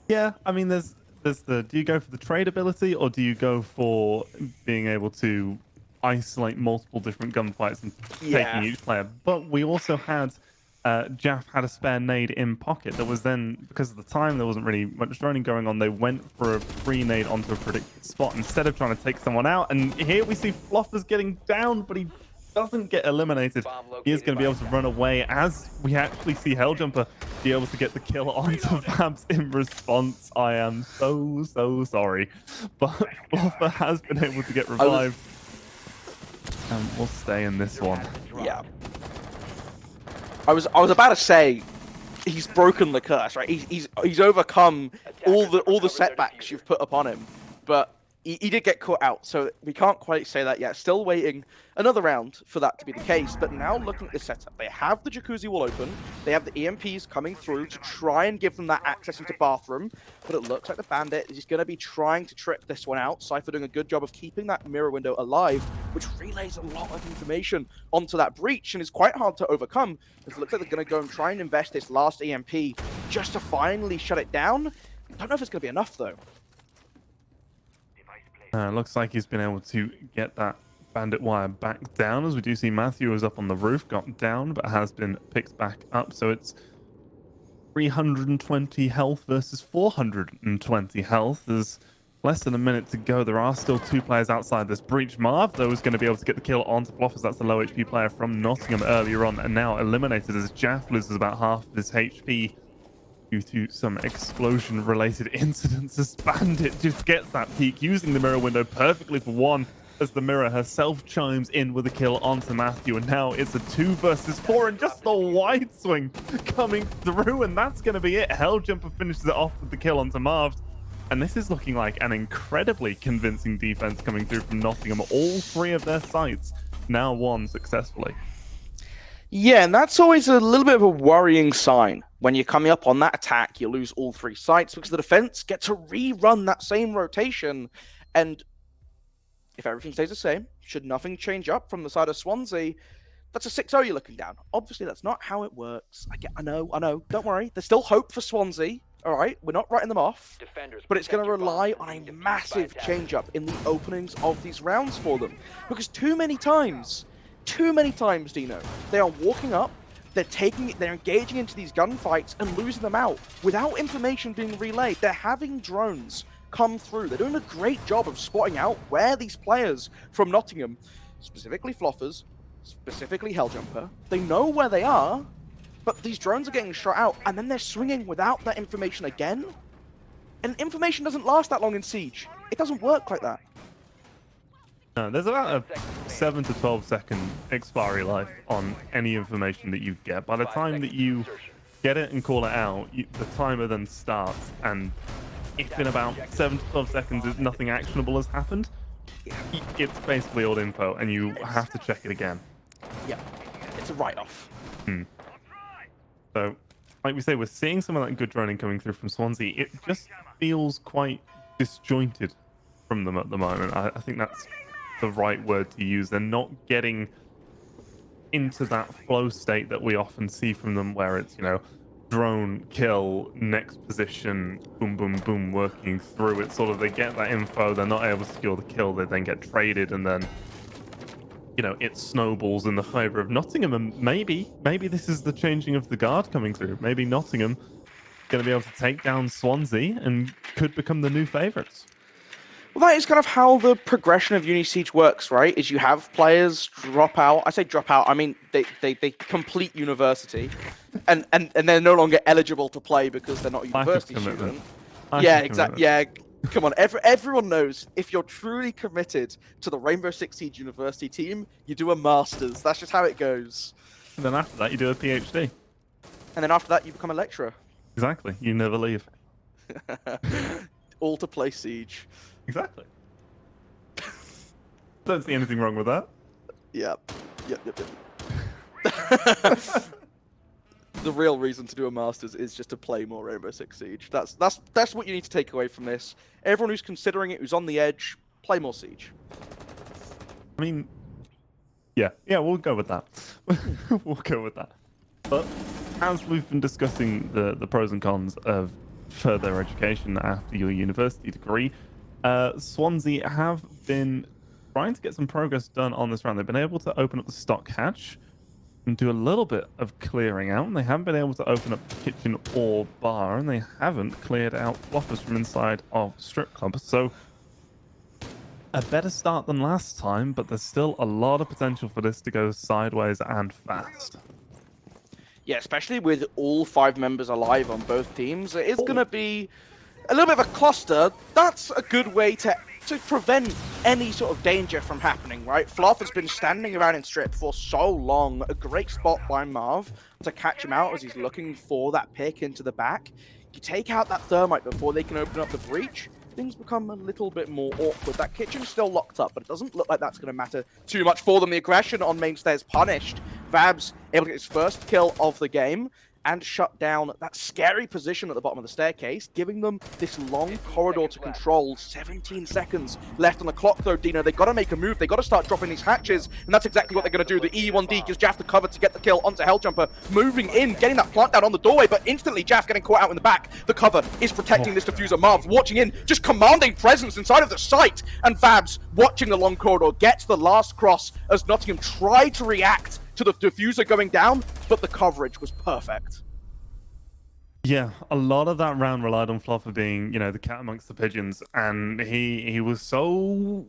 [SPEAKER 6] Yeah, I mean, there's the, do you go for the trade ability or do you go for being able to isolate multiple different gunfights and taking each player? But we also had, Jaff had a spare nade in pocket. There was then, because of the time, there wasn't really much droning going on. They went for a free nade onto a predicted spot instead of trying to take someone out. And here we see Fluffer's getting down, but he doesn't get eliminated. He is going to be able to run away as we actually see Helljumper be able to get the kill onto Fabs in response. I am so sorry, but Fluffer has been able to get revived. And we'll stay in this one.
[SPEAKER 5] Yeah. I was about to say he's broken the curse, right? He's overcome all the setbacks you've put upon him, but he did get caught out, so we can't quite say that yet. Still waiting another round for that to be the case, but now looking at this setup, they have the jacuzzi wall open, they have the EMPs coming through to try and give them that access into bathroom, but it looks like the Bandit is going to be trying to trick this one out. Cypher doing a good job of keeping that mirror window alive, which relays a lot of information onto that breach and is quite hard to overcome. It looks like they're going to go and try and invest this last EMP just to finally shut it down. Don't know if it's going to be enough, though.
[SPEAKER 6] Looks like he's been able to get that bandit wire back down, as we do see Matthew was up on the roof, got down, but has been picked back up. So it's 320 health versus 420 health. There's less than a minute to go. There are still 2 players outside this breach. Marv, though, is going to be able to get the kill onto Floffers. That's the low HP player from Nottingham earlier on, and now eliminated as Jaff loses about half of his HP due to some explosion-related incidents, as Bandit just gets that peek, using the mirror window perfectly for one, as the mirror herself chimes in with a kill onto Matthew, and now it's a 2 versus 4, and just the wide swing coming through, and that's going to be it. Helljumper finishes it off with the kill onto Marv, and this is looking like an incredibly convincing defense coming through from Nottingham. All 3 of their sites now won successfully.
[SPEAKER 5] Yeah, and that's always a little bit of a worrying sign. When you're coming up on that attack, you lose all 3 sites because the defense get to rerun that same rotation. And if everything stays the same, should nothing change up from the side of Swansea, That's a 6-0 you're looking down. Obviously, that's not how it works. I know. Don't worry. There's still hope for Swansea. All right, we're not writing them off, but it's going to rely on a massive change-up in the openings of these rounds for them. Because too many times, Dino, they are walking up, they're engaging into these gunfights and losing them out without information being relayed. They're having drones come through. They're doing a great job of spotting out where these players from Nottingham, specifically Floffers, specifically Helljumper, they know where they are, but these drones are getting shot out, and then they're swinging without that information again. And information doesn't last that long in Siege. It doesn't work like that.
[SPEAKER 6] No, there's about a 7 to 12 second expiry life on any information that you get. By the time that you get it and call it out, the timer then starts, and if in about 7 to 12 seconds if nothing actionable has happened, it's basically all info, and you have to check it again.
[SPEAKER 5] Yeah, it's a write-off.
[SPEAKER 6] So, like we say, we're seeing some of that good droning coming through from Swansea. It just feels quite disjointed from them at the moment. I think that's the right word to use. They're not getting into that flow state that we often see from them, where it's, drone, kill, next position, boom, boom, boom, working through. It's sort of, they get that info, they're not able to secure the kill, they then get traded, and then it snowballs in the favour of Nottingham, and maybe this is the changing of the guard coming through. Maybe Nottingham going to be able to take down Swansea and could become the new favourites.
[SPEAKER 5] Well, that is kind of how the progression of Uni-Siege works, right? Is you have players drop out. I say drop out, I mean they complete university, and they're no longer eligible to play because they're not a university student. Yeah, exactly. Yeah. Come on, everyone knows if you're truly committed to the Rainbow Six Siege University team, you do a Masters. That's just how it goes.
[SPEAKER 6] And then after that, you do a PhD.
[SPEAKER 5] And then after that, you become a lecturer.
[SPEAKER 6] Exactly. You never leave.
[SPEAKER 5] All to play Siege.
[SPEAKER 6] Exactly. Don't see anything wrong with that.
[SPEAKER 5] Yep. The real reason to do a Masters is just to play more Rainbow Six Siege. That's what you need to take away from this. Everyone who's considering it, who's on the edge, play more Siege.
[SPEAKER 6] I mean, yeah, we'll go with that. We'll go with that. But as we've been discussing the pros and cons of further education after your university degree, Swansea have been trying to get some progress done on this round. They've been able to open up the stock hatch and do a little bit of clearing out, and they haven't been able to open up the kitchen or bar, and they haven't cleared out Floffers from inside of Strip Club. So a better start than last time, but there's still a lot of potential for this to go sideways and fast.
[SPEAKER 5] Yeah, especially with all 5 members alive on both teams, it is going to be a little bit of a cluster. That's a good way to prevent any sort of danger from happening, right? Fluff has been standing around in Strip for so long. A great spot by Marv to catch him out as he's looking for that pick into the back. You take out that thermite before they can open up the breach, things become a little bit more awkward. That kitchen's still locked up, but it doesn't look like that's going to matter too much for them. The aggression on main stairs punished. Vabs able to get his first kill of the game and shut down that scary position at the bottom of the staircase, giving them this long corridor to control. 17 seconds left on the clock, though, Dino. They've got to make a move. They've got to start dropping these hatches, and that's exactly what they're going to do. The E1D gives Jaff the cover to get the kill onto Helljumper, moving in, getting that plant down on the doorway, but instantly Jaff getting caught out in the back. The cover is protecting this diffuser. Marv watching in, just commanding presence inside of the site, and Vabs watching the long corridor, gets the last cross as Nottingham tried to react to the diffuser going down, but the coverage was perfect.
[SPEAKER 6] Yeah, a lot of that round relied on Fluffer being, the cat amongst the pigeons, and he was so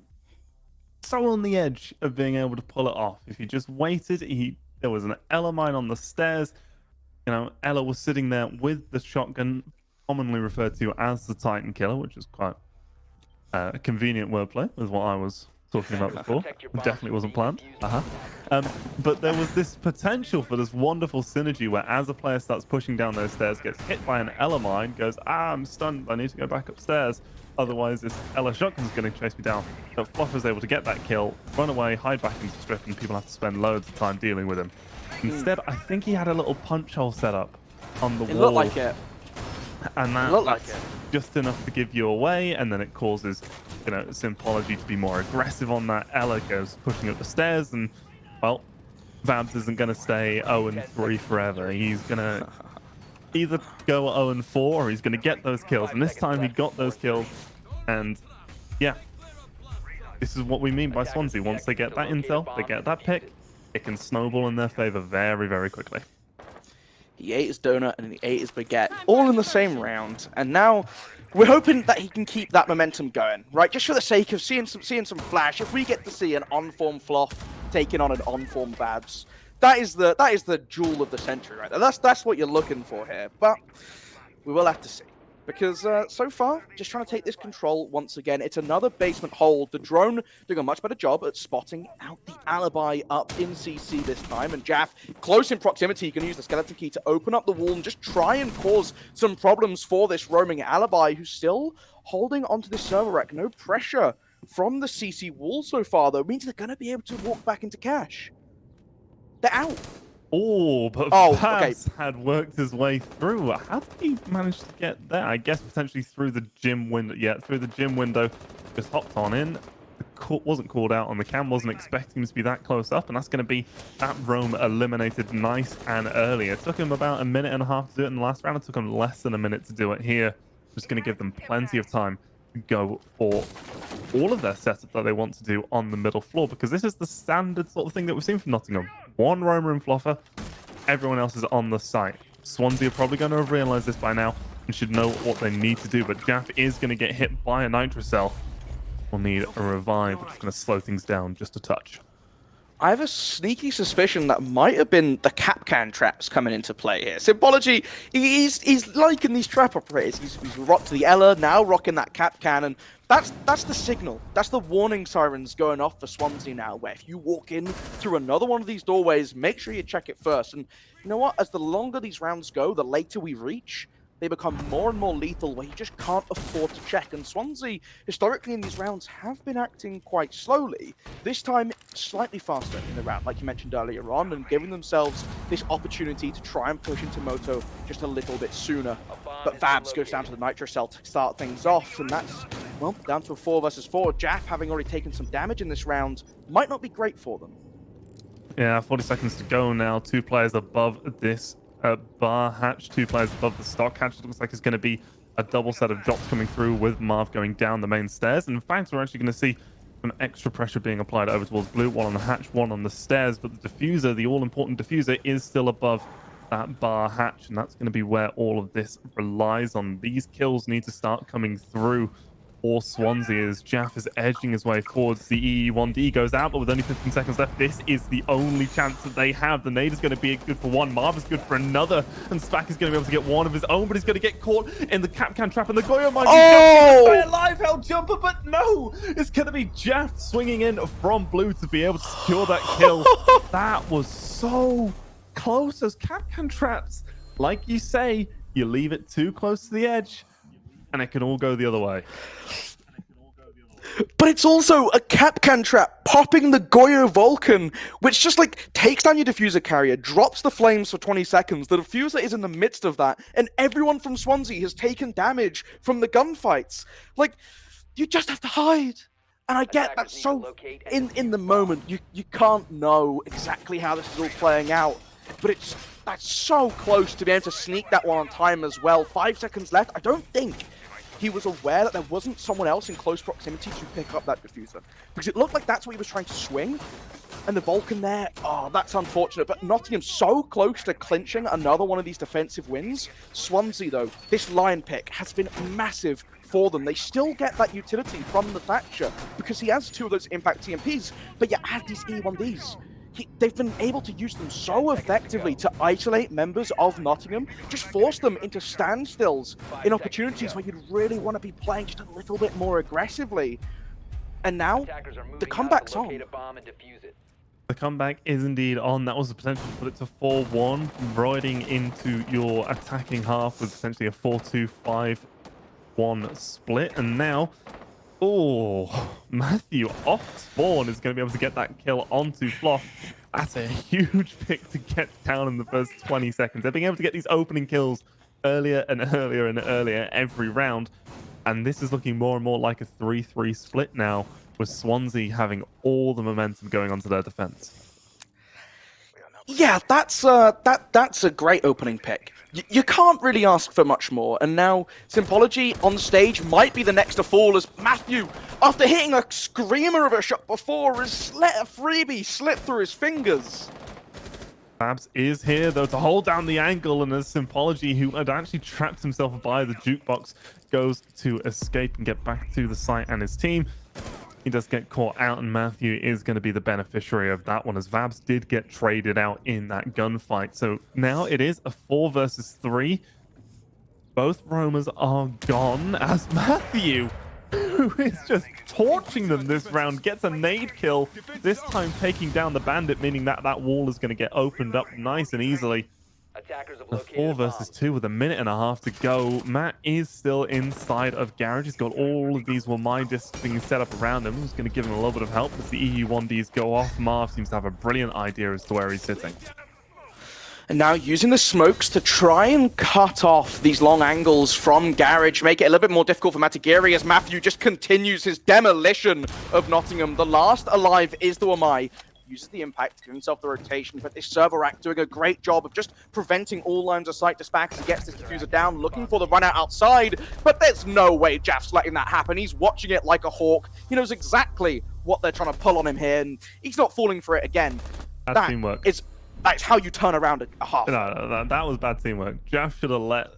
[SPEAKER 6] on the edge of being able to pull it off. If he just waited, there was an Ella mine on the stairs. Ella was sitting there with the shotgun, commonly referred to as the Titan Killer, which is quite a convenient wordplay with what I was talking about before. Definitely wasn't planned. But there was this potential for this wonderful synergy where as a player starts pushing down those stairs, gets hit by an Ella mine, goes, I'm stunned, I need to go back upstairs. Otherwise, this Ella shotgun's going to chase me down. So Fluffer's able to get that kill, run away, hide back into Strip, and people have to spend loads of time dealing with him. Instead, I think he had a little punch hole set up on the wall.
[SPEAKER 5] It looked like it.
[SPEAKER 6] And that's just enough to give you away, and then it causes, Symbology to be more aggressive on that. Ella goes pushing up the stairs, and, well, Vabs isn't going to stay 0-3 forever. He's going to either go 0-4 or he's going to get those kills. And this time he got those kills. And yeah, this is what we mean by Swansea. Once they get that intel, they get that pick, it can snowball in their favor very, very quickly.
[SPEAKER 5] He ate his donut and he ate his baguette, all in the same round. And now we're hoping that he can keep that momentum going, right? Just for the sake of seeing some flash. If we get to see an on-form Floff taking on an on-form Vabs, that is the jewel of the century, right? That's what you're looking for here. But we will have to see. Because so far, just trying to take this control once again. It's another basement hold. The drone doing a much better job at spotting out the alibi up in CC this time. And Jaff, close in proximity, can use the skeleton key to open up the wall and just try and cause some problems for this roaming alibi who's still holding onto this server rack. No pressure from the CC wall so far, though. It means they're going to be able to walk back into cash. They're out.
[SPEAKER 6] Oh, but Vabs had worked his way through. How did he manage to get there? I guess potentially through the gym window. Yeah, through the gym window. Just hopped on in. The wasn't called out on the cam. Wasn't expecting him to be that close up. And that's going to be that roam eliminated nice and early. It took him about a minute and a half to do it in the last round. It took him less than a minute to do it here. Just going to give them plenty of time to go for all of their setup that they want to do on the middle floor, because this is the standard sort of thing that we've seen from Nottingham. One roamer and fluffer, everyone else is on the site. Swansea are probably going to have realized this by now and should know what they need to do, but Jaff is going to get hit by a nitrocell. We'll need a revive, which is going to slow things down just a touch.
[SPEAKER 5] I have a sneaky suspicion that might have been the Capcan traps coming into play here. Symbology, he's liking these trap operators. He's rocked the Ella, now rocking that Capcan, and that's the signal. That's the warning sirens going off for Swansea now, where if you walk in through another one of these doorways, make sure you check it first. And you know what? As the longer these rounds go, the later we reach, they become more and more lethal, where you just can't afford to check. And Swansea, historically in these rounds, have been acting quite slowly. This time, slightly faster in the round, like you mentioned earlier on, and giving themselves this opportunity to try and push into Moto just a little bit sooner. But Vabs goes down to the Nitrocell to start things off, and that's, well, down to a 4 versus 4. Jaff, having already taken some damage in this round, might not be great for them.
[SPEAKER 6] Yeah, 40 seconds to go now. 2 players above this bar hatch, 2 players above the stock hatch. It looks like it's going to be a double set of drops coming through with Marv going down the main stairs. And in fact, we're actually going to see some extra pressure being applied over towards Blue. 1 on the hatch, 1 on the stairs. But the diffuser, the all-important diffuser, is still above that bar hatch. And that's going to be where all of this relies on. These kills need to start coming through. Or Swansea, as Jaff is edging his way forwards. The EE1D goes out, but with only 15 seconds left, this is the only chance that they have. The nade is going to be good for 1, Marv is good for another, and Spack is going to be able to get 1 of his own, but he's going to get caught in the Capcan trap, and the Goyo might be a live held jumper, but no! It's going to be Jaff swinging in from Blue to be able to secure that kill. That was so close. Those Capcan traps, like you say, you leave it too close to the edge, and it can all go the other way.
[SPEAKER 5] But it's also a Capcan trap popping the Goyo Vulcan, which just like takes down your diffuser carrier, drops the flames for 20 seconds. The diffuser is in the midst of that, and everyone from Swansea has taken damage from the gunfights. Like, you just have to hide. And I get that's so in the moment you can't know exactly how this is all playing out, but that's so close to be able to sneak that one on time as well. 5 seconds left. I don't think he was aware that there wasn't someone else in close proximity to pick up that diffuser, because it looked like that's what he was trying to swing. And the Vulcan there, oh, that's unfortunate. But Nottingham so close to clinching another one of these defensive wins. Swansea, though, this line pick has been massive for them. They still get that utility from the Thatcher because he has 2 of those impact TMPs, but you add these E1Ds. They've been able to use them so effectively to isolate members of Nottingham, just force them into standstills in opportunities where you'd really want to be playing just a little bit more aggressively. And now, the comeback's on.
[SPEAKER 6] The comeback is indeed on. That was the potential to put it to 4-1, voiding into your attacking half with essentially a 4-2-5-1 split. And now, oh, Matthew off spawn is going to be able to get that kill onto Floff. That's a huge pick to get down in the first 20 seconds. They're being able to get these opening kills earlier and earlier and earlier every round. And this is looking more and more like a 3-3 split now, with Swansea having all the momentum going onto their defense.
[SPEAKER 5] Yeah, that's a great opening pick. You can't really ask for much more. And now Sympology on stage might be the next to fall as Matthew, after hitting a screamer of a shot before, has let a freebie slip through his fingers.
[SPEAKER 6] Babs is here, though, to hold down the angle, and as Sympology, who had actually trapped himself by the jukebox, goes to escape and get back to the site and his team. He does get caught out, and Matthew is going to be the beneficiary of that one, as Vabs did get traded out in that gunfight. So now it is a 4 versus 3. Both roamers are gone, as Matthew, who is just torching them this round, gets a nade kill, this time taking down the bandit, meaning that that wall is going to get opened up nice and easily. A 4 versus 2 with a minute and a half to go. Matt is still inside of Garage. He's got all of these Wamai discs things set up around him. He's going to give him a little bit of help as the EU1Ds go off. Marv seems to have a brilliant idea as to where he's sitting.
[SPEAKER 5] And now using the smokes to try and cut off these long angles from Garage, make it a little bit more difficult for Matagiri as Matthew just continues his demolition of Nottingham. The last alive is the Wamai. Uses the impact to give himself the rotation, but this Serveract doing a great job of just preventing all lines of sight to Spax. He gets this diffuser down, looking for the run out outside, but there's no way Jaff's letting that happen. He's watching it like a hawk. He knows exactly what they're trying to pull on him here, and he's not falling for it again.
[SPEAKER 6] Bad teamwork.
[SPEAKER 5] That's how you turn around a half.
[SPEAKER 6] No, that was bad teamwork. Jaff should have let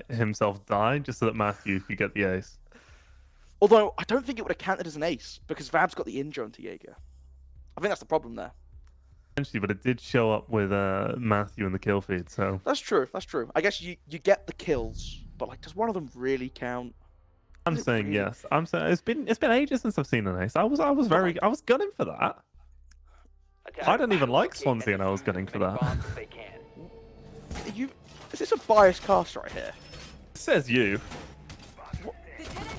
[SPEAKER 6] himself die just so that Matthew could get the ace.
[SPEAKER 5] Although, I don't think it would have counted as an ace, because Vab's got the injure onto Jaeger. I think that's the problem there.
[SPEAKER 6] Essentially, but it did show up with Matthew in the kill feed, so...
[SPEAKER 5] That's true, that's true. I guess you get the kills, but like, does one of them really count?
[SPEAKER 6] I'm saying yes. I'm saying it's been ages since I've seen an ace. I was gunning for that. I don't even like Swansea, and I was gunning for that.
[SPEAKER 5] Is this a biased cast right here?
[SPEAKER 6] Says you.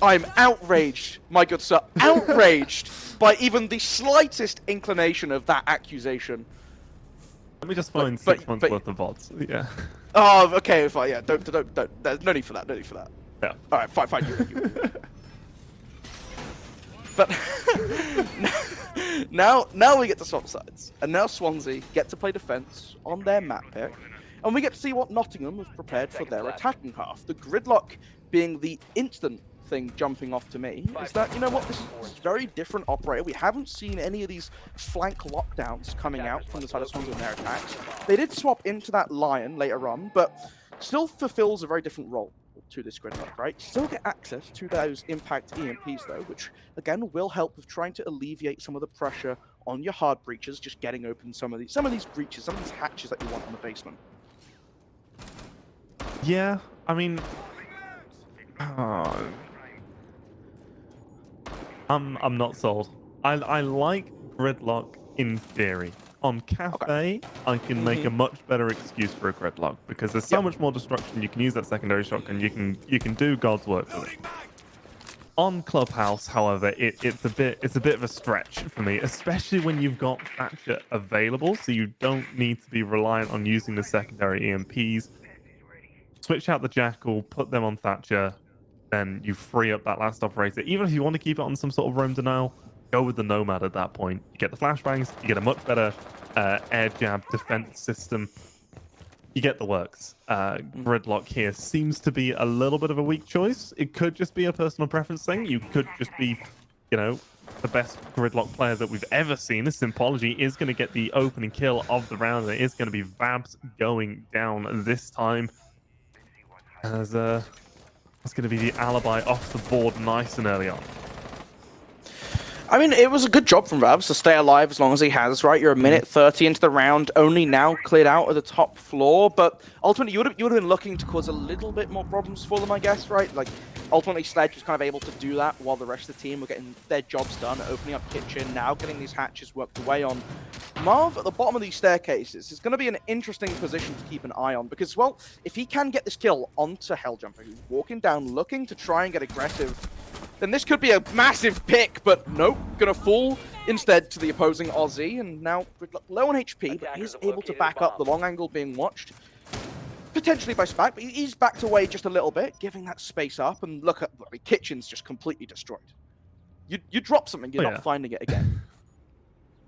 [SPEAKER 5] I'm outraged, my good sir, outraged by even the slightest inclination of that accusation.
[SPEAKER 6] Let me just find 6 months worth of VODs. Yeah.
[SPEAKER 5] Oh, okay, fine. Yeah, don't. There's no need for that. No need for that.
[SPEAKER 6] Yeah.
[SPEAKER 5] All right, fine. You. But now we get to swap sides, and now Swansea get to play defense on their map pick, and we get to see what Nottingham have prepared for their attacking half. The gridlock being the instant thing jumping off to me is that, you know what, this is a very different operator. We haven't seen any of these flank lockdowns coming out from the side of Swansea in their attacks. They did swap into that Lion later on, but still fulfills a very different role to this gridlock, right? Still get access to those impact EMPs though, which again will help with trying to alleviate some of the pressure on your hard breaches, just getting open some of these breaches, some of these hatches that you want in the basement.
[SPEAKER 6] Yeah, I mean, I'm not sold. I like gridlock in theory. On Cafe, okay, I can make a much better excuse for a gridlock because there's so much more destruction. You can use that secondary shotgun. You can do God's work with it. On Clubhouse, however, it's a bit of a stretch for me, especially when you've got Thatcher available, so you don't need to be reliant on using the secondary EMPs. Switch out the Jackal, put them on Thatcher, then you free up that last operator. Even if you want to keep it on some sort of roam denial, go with the Nomad at that point. You get the flashbangs, you get a much better air jab defense system. You get the works. Gridlock here seems to be a little bit of a weak choice. It could just be a personal preference thing. You could just be, you know, the best Gridlock player that we've ever seen. This Sympology is going to get the opening kill of the round, and it is going to be Vabs going down this time. As that's going to be the alibi off the board nice and early on.
[SPEAKER 5] I mean, it was a good job from Vabs to stay alive as long as he has, right? You're a minute 30 into the round, only now cleared out of the top floor, but ultimately you would have been looking to cause a little bit more problems for them, I guess, right? Like, ultimately Sledge was kind of able to do that while the rest of the team were getting their jobs done, opening up kitchen, now getting these hatches worked away on. Marv at the bottom of these staircases is going to be an interesting position to keep an eye on because, well, if he can get this kill onto Helljumper, who's walking down looking to try and get aggressive, then this could be a massive pick, but nope, gonna fall instead to the opposing Aussie, and now low on HP, but he's able to back up the long angle being watched, potentially by Spack, but he's backed away just a little bit, giving that space up, and look at the kitchen's just completely destroyed. You drop something, you're not finding it again.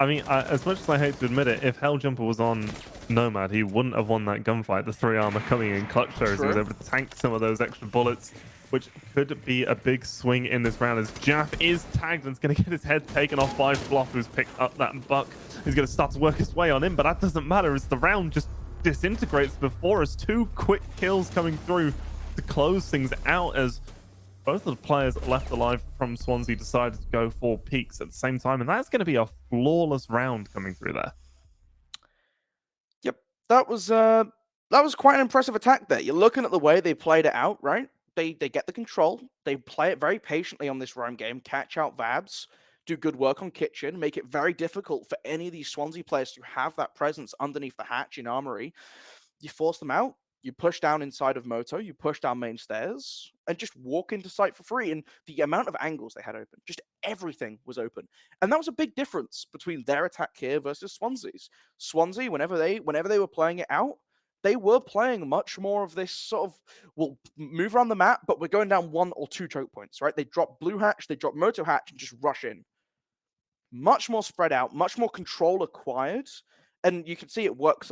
[SPEAKER 6] I mean, as much as I hate to admit it, if Helljumper was on Nomad, he wouldn't have won that gunfight. The 3 armor coming in clutch shows he was
[SPEAKER 5] True.
[SPEAKER 6] able to tank some of those extra bullets, which could be a big swing in this round as Jaff is tagged and is going to get his head taken off by Fluff, who's picked up that buck. He's going to start to work his way on him, but that doesn't matter as the round just disintegrates before us. 2 quick kills coming through to close things out as both of the players left alive from Swansea decided to go for peaks at the same time, and that's going to be a flawless round coming through there.
[SPEAKER 5] Yep, that was quite an impressive attack there. You're looking at the way they played it out, right? They get the control, they play it very patiently on this roam game, catch out Vabs, do good work on Kitchen, make it very difficult for any of these Swansea players to have that presence underneath the hatch in Armory. You force them out, you push down inside of Moto, you push down main stairs, and just walk into site for free. And the amount of angles they had open, just everything was open. And that was a big difference between their attack here versus Swansea's. Swansea, whenever they were playing it out, they were playing much more of this sort of, we'll move around the map, but we're going down 1 or 2 choke points, right? They drop blue hatch, they drop Moto hatch, and just rush in. Much more spread out, much more control acquired. And you can see it works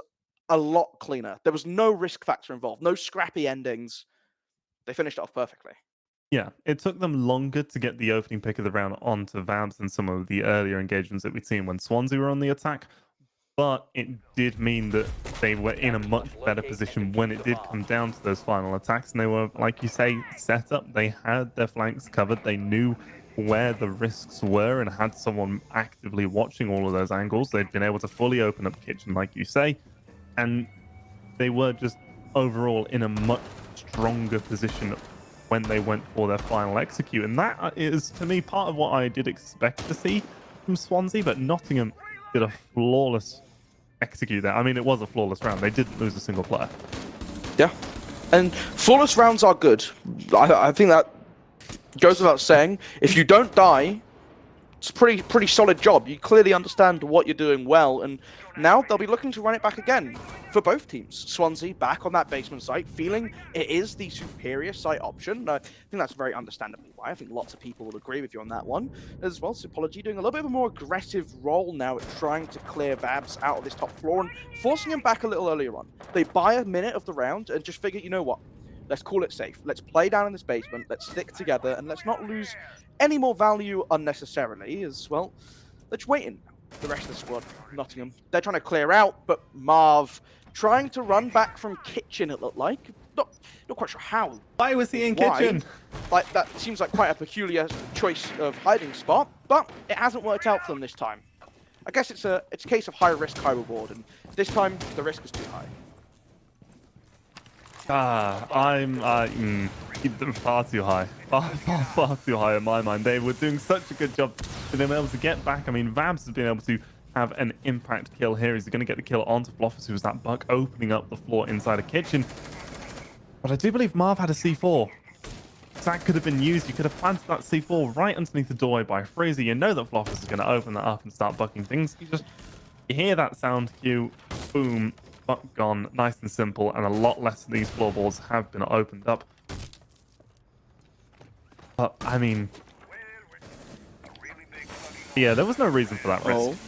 [SPEAKER 5] a lot cleaner. There was no risk factor involved, no scrappy endings. They finished it off perfectly.
[SPEAKER 6] Yeah, it took them longer to get the opening pick of the round onto Vabs than some of the earlier engagements that we'd seen when Swansea were on the attack, but it did mean that they were in a much better position when it did come down to those final attacks, and they were, like you say, set up. They had their flanks covered. They knew where the risks were and had someone actively watching all of those angles. They'd been able to fully open up Kitchen, like you say, and they were just overall in a much stronger position when they went for their final execute. And that is, to me, part of what I did expect to see from Swansea, but Nottingham did a flawless execute there. I mean, it was a flawless round. They didn't lose a single player.
[SPEAKER 5] Yeah. And flawless rounds are good. I think that goes without saying. If you don't die, it's a pretty solid job. You clearly understand what you're doing well, and now they'll be looking to run it back again for both teams. Swansea back on that basement site, feeling it is the superior site option. I think that's very understandably why. I think lots of people will agree with you on that one as well. Sypology doing a little bit of a more aggressive role now at trying to clear Vabs out of this top floor and forcing him back a little earlier on. They buy a minute of the round and just figure, you know what? Let's call it safe. Let's play down in this basement. Let's stick together and let's not lose any more value unnecessarily as well. Let's wait in the rest of the squad. Nottingham, they're trying to clear out, but Marv trying to run back from Kitchen, it looked like. Not quite sure how.
[SPEAKER 6] Why was he in Kitchen?
[SPEAKER 5] Like, that seems like quite a peculiar choice of hiding spot, but it hasn't worked out for them this time. I guess it's a case of high risk, high reward, and this time the risk is too high.
[SPEAKER 6] I'm far too high. Far too high in my mind. They were doing such a good job of being able to get back. I mean, Vabs has been able to have an impact kill here. He's going to get the kill onto Floffers, who was that buck opening up the floor inside a kitchen. But I do believe Marv had a C4. That could have been used. You could have planted that C4 right underneath the doorway by Fraser. You know that Floffers is going to open that up and start bucking things. You hear that sound cue, boom, buck gone, nice and simple, and a lot less of these floorboards have been opened up. But, I mean, yeah, there was no reason for that risk.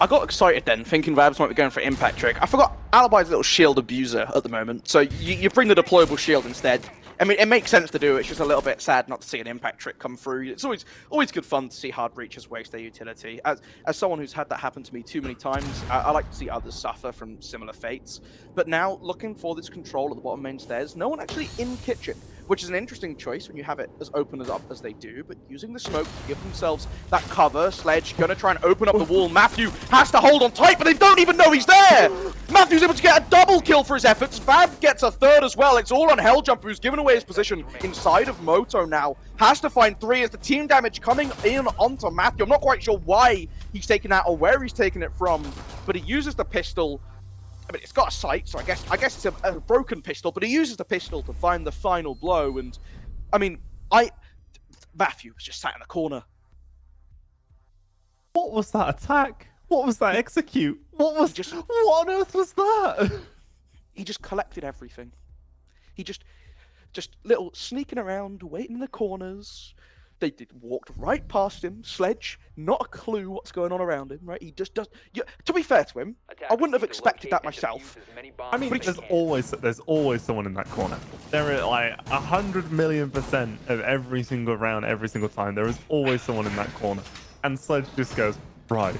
[SPEAKER 5] I got excited then, thinking Vabs might be going for impact trick. I forgot Alibi's a little shield abuser at the moment, so you bring the deployable shield instead. I mean, it makes sense to do. It's just a little bit sad not to see an impact trick come through. It's always good fun to see hard breachers waste their utility. As someone who's had that happen to me too many times, I like to see others suffer from similar fates. But now, looking for this control at the bottom main stairs, no one actually in kitchen, which is an interesting choice when you have it as open as up as they do, but using the smoke to give themselves that cover. Sledge gonna try and open up the wall. Matthew has to hold on tight, but they don't even know he's there! Matthew's able to get a double kill for his efforts. Vab gets a third as well. It's all on Helljumper, who's given away his position inside of Moto now. Has to find 3 as the team damage coming in onto Matthew. I'm not quite sure why he's taken that or where he's taken it from, but he uses the pistol. I mean, it's got a sight, so I guess it's a broken pistol, but he uses the pistol to find the final blow. And I mean, Matthew was just sat in the corner.
[SPEAKER 6] What was that attack? What was that execute? What on earth was that?
[SPEAKER 5] He just collected everything. He just little sneaking around, waiting in the corners, They walked right past him, Sledge, not a clue what's going on around him, right? He just does. Yeah, to be fair to him, I wouldn't have expected that myself.
[SPEAKER 6] I mean, there's always someone in that corner. There are like 100,000,000% of every single round, every single time. There is always someone in that corner. And Sledge just goes, right,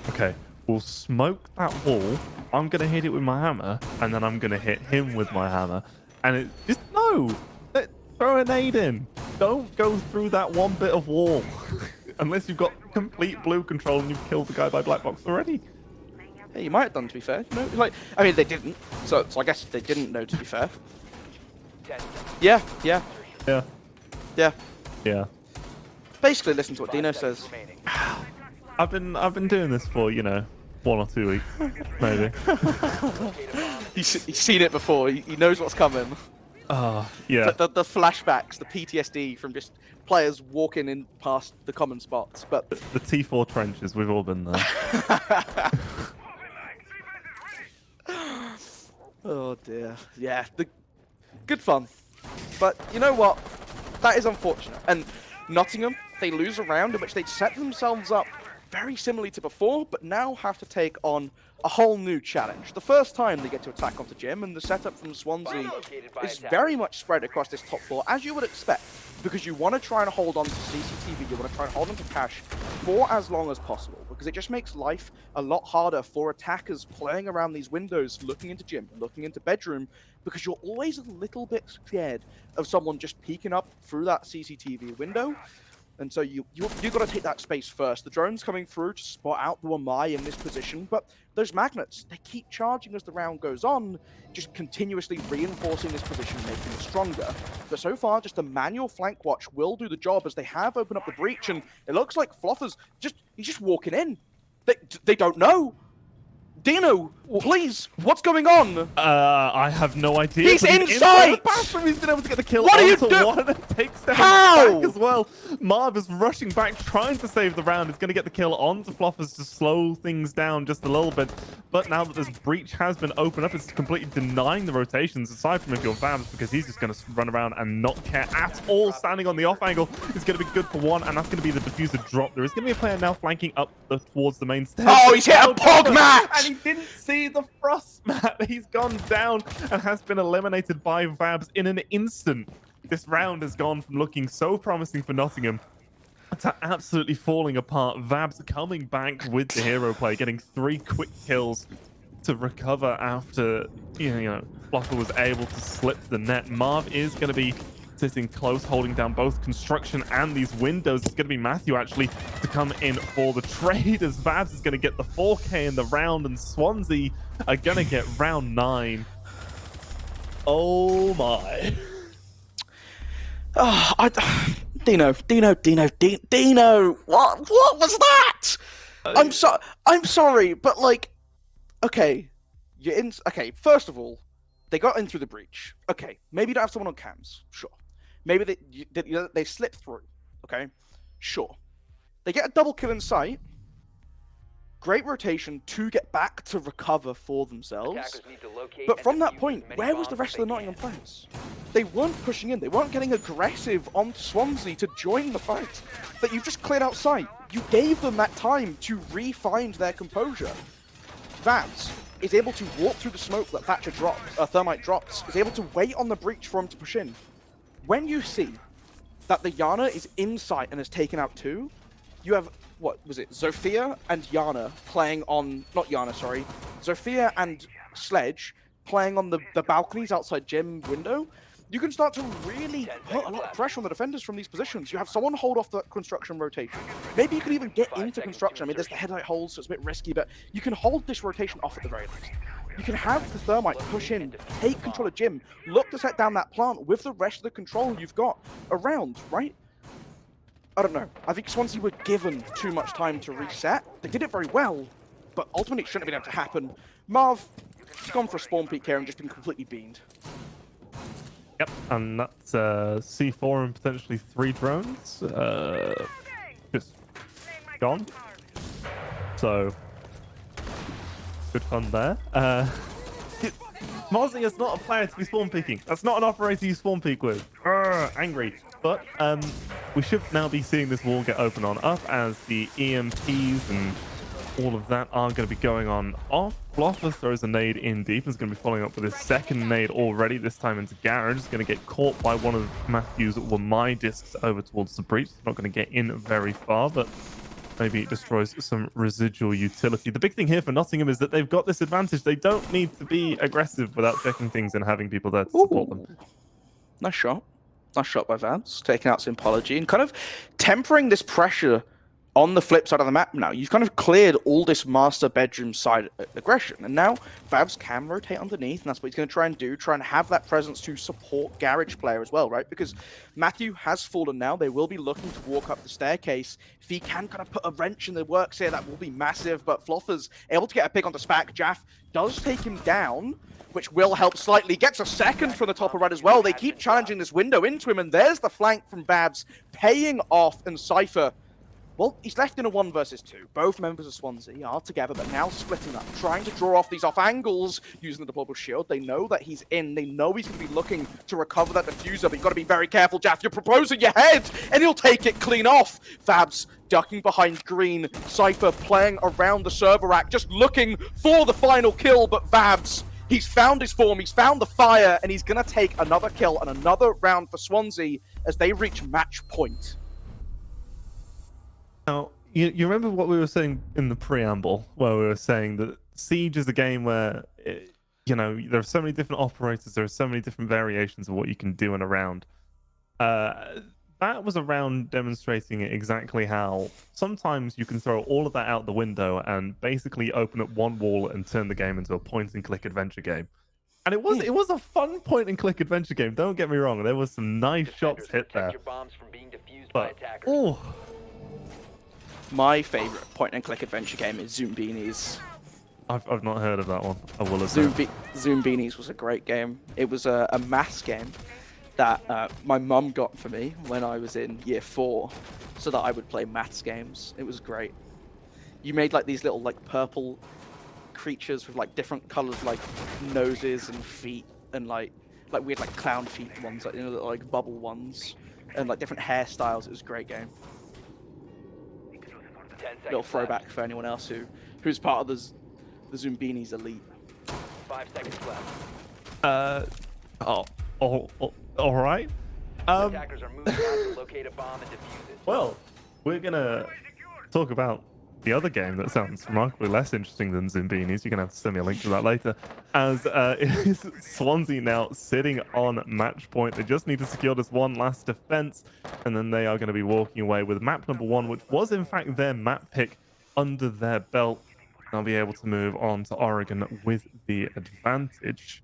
[SPEAKER 6] okay, we'll smoke that wall. I'm going to hit it with my hammer, and then I'm going to hit him with my hammer. And it just, no, throw a nade in. Don't go through that one bit of wall. Unless you've got complete blue control and you've killed the guy by black box already.
[SPEAKER 5] Yeah, you might have done, to be fair. No, like, I mean, they didn't. So I guess they didn't know, to be fair. Yeah. Basically, listen to what Dino says.
[SPEAKER 6] I've been doing this for, 1 or 2 weeks, maybe.
[SPEAKER 5] He's seen it before. He knows what's coming.
[SPEAKER 6] Yeah.
[SPEAKER 5] The flashbacks, the PTSD from just players walking in past the common spots. But
[SPEAKER 6] The T4 trenches, we've all been there.
[SPEAKER 5] oh dear. Yeah, good fun. But you know what? That is unfortunate. And Nottingham, they lose a round in which they'd set themselves up very similarly to before, but now have to take on a whole new challenge. The first time they get to attack onto Jim, and the setup from Swansea is very much spread across this top floor, as you would expect, because you want to try and hold on to CCTV, you want to try and hold on to cash for as long as possible, because it just makes life a lot harder for attackers playing around these windows, looking into Jim, looking into bedroom, because you're always a little bit scared of someone just peeking up through that CCTV window. And so you got to take that space first. The drone's coming through to spot out the Wamai in this position, but those magnets, they keep charging as the round goes on, just continuously reinforcing this position, making it stronger. But so far, just a manual flank watch will do the job, as they have opened up the breach, and it looks like Fluffer's he's just walking in. They don't know. Dino, please, what's going on?
[SPEAKER 6] I have no idea.
[SPEAKER 5] He's inside!
[SPEAKER 6] The bathroom. He's been able to get the kill.
[SPEAKER 5] What are you
[SPEAKER 6] doing?
[SPEAKER 5] doing?
[SPEAKER 6] Takes down
[SPEAKER 5] How?
[SPEAKER 6] back as well. Marv is rushing back, trying to save the round. He's going to get the kill onto Floffers to slow things down just a little bit. But now that this breach has been opened up, it's completely denying the rotations, aside from if you're Vabs, because he's just going to run around and not care at all. Standing on the off angle is going to be good for one, and that's going to be the diffuser drop. There is going to be a player now flanking up towards the main stairs.
[SPEAKER 5] Oh, he's hit a pog mat!
[SPEAKER 6] And he didn't see the frost mat. He's gone down and has been eliminated by Vabs in an instant. This round has gone from looking so promising for Nottingham to absolutely falling apart. Vabs coming back with the hero play, getting 3 quick kills to recover after Fluffer was able to slip the net. Marv is going to be sitting close, holding down both construction and these windows. It's going to be Matthew actually to come in for the trade, as Vabs is going to get the 4K in the round, and Swansea are going to get round 9. Oh my.
[SPEAKER 5] Oh, Dino, what was that? I'm sorry, but like, okay, first of all, they got in through the breach. Okay, maybe you don't have someone on cams, sure. Maybe they slip through, okay, sure. They get a double kill in sight. Great rotation to get back to recover for themselves. But from that point, where was the rest of the Nottingham players? They weren't pushing in. They weren't getting aggressive onto Swansea to join the fight. But you've just cleared out sight. You gave them that time to re-find their composure. Vabs is able to walk through the smoke that Thatcher drops, Thermite drops, is able to wait on the breach for him to push in. When you see that the Yana is in sight and has taken out 2, you have, what was it, Zofia and Yana playing on, not Yana, sorry, Zofia and Sledge playing on the balconies outside gym window. You can start to really put a lot of pressure on the defenders from these positions. You have someone hold off the construction rotation. Maybe you can even get into construction. I mean, there's the headlight holes, so it's a bit risky, but you can hold this rotation off at the very least. You can have the Thermite push in, take control of Jim, look to set down that plant with the rest of the control you've got around, right? I don't know. I think Swansea were given too much time to reset. They did it very well, but ultimately it shouldn't have been able to happen. Marv, he's gone for a spawn peek here and just been completely beamed.
[SPEAKER 6] Yep, and that's C4 and potentially 3 drones. Just gone. So, good fun there. Mozzie is not a player to be spawn peeking. That's not an operator you spawn peek with. Angry. But we should now be seeing this wall get open on up as the EMPs and all of that are going to be going on off. Floffer throws a nade in deep and is going to be following up with his second nade already, this time into Garage. Is going to get caught by one of Matthew's Wamai discs over towards the breach. Not going to get in very far, but maybe it destroys some residual utility. The big thing here for Nottingham is that they've got this advantage. They don't need to be aggressive without checking things and having people there to support them.
[SPEAKER 5] Nice shot. Nice shot by Vance, taking out Sympology and kind of tempering this pressure on the flip side of the map now. You've kind of cleared all this master bedroom side aggression, and now Vabs can rotate underneath, and that's what he's going to try and do, try and have that presence to support Garage player as well, right? Because Matthew has fallen now. They will be looking to walk up the staircase. If he can kind of put a wrench in the works here, that will be massive, but Floffer's able to get a pick onto Spack. Jaff does take him down, which will help slightly. Gets a second from the top of red as well. They keep challenging this window into him, and there's the flank from Babs paying off, and Cypher, well, he's left in a 1 versus 2. Both members of Swansea are together, but now splitting up, trying to draw off these off angles using the deployable shield. They know that he's in. They know he's going to be looking to recover that diffuser, but you've got to be very careful, Jaff. You're proposing your head, and he'll take it clean off. Fabs ducking behind green. Cypher playing around the server rack, just looking for the final kill, but Fabs, he's found his form, he's found the fire, and he's going to take another kill and another round for Swansea as they reach match point.
[SPEAKER 6] Now, you remember what we were saying in the preamble, where we were saying that Siege is a game where, there are so many different operators, there are so many different variations of what you can do in a round. That was a round demonstrating exactly how sometimes you can throw all of that out the window and basically open up one wall and turn the game into a point-and-click adventure game. And it was a fun point-and-click adventure game, don't get me wrong. There was some nice shots hit there. But,
[SPEAKER 5] my favorite point-and-click adventure game is Zoombeanies.
[SPEAKER 6] I've not heard of that one. I will admit.
[SPEAKER 5] Zoombeanies was a great game. It was a maths game that my mum got for me when I was in year 4, so that I would play maths games. It was great. You made like these little like purple creatures with like different colors, like noses and feet, and like weird like clown feet ones, like bubble ones, and like different hairstyles. It was a great game. Little throwback for anyone else who's part of the Zoombeanies elite.
[SPEAKER 7] 5 seconds left.
[SPEAKER 6] All right.
[SPEAKER 7] Attackers are moving out to locate a bomb and defuse it.
[SPEAKER 6] Well, we're gonna talk about the other game that sounds remarkably less interesting than Zoombeanies. You're gonna have to send me a link to that later. As it is Swansea now sitting on match point. They just need to secure this one last defense, and then they are going to be walking away with map number 1, which was in fact their map pick, under their belt. They'll be able to move on to Oregon with the advantage.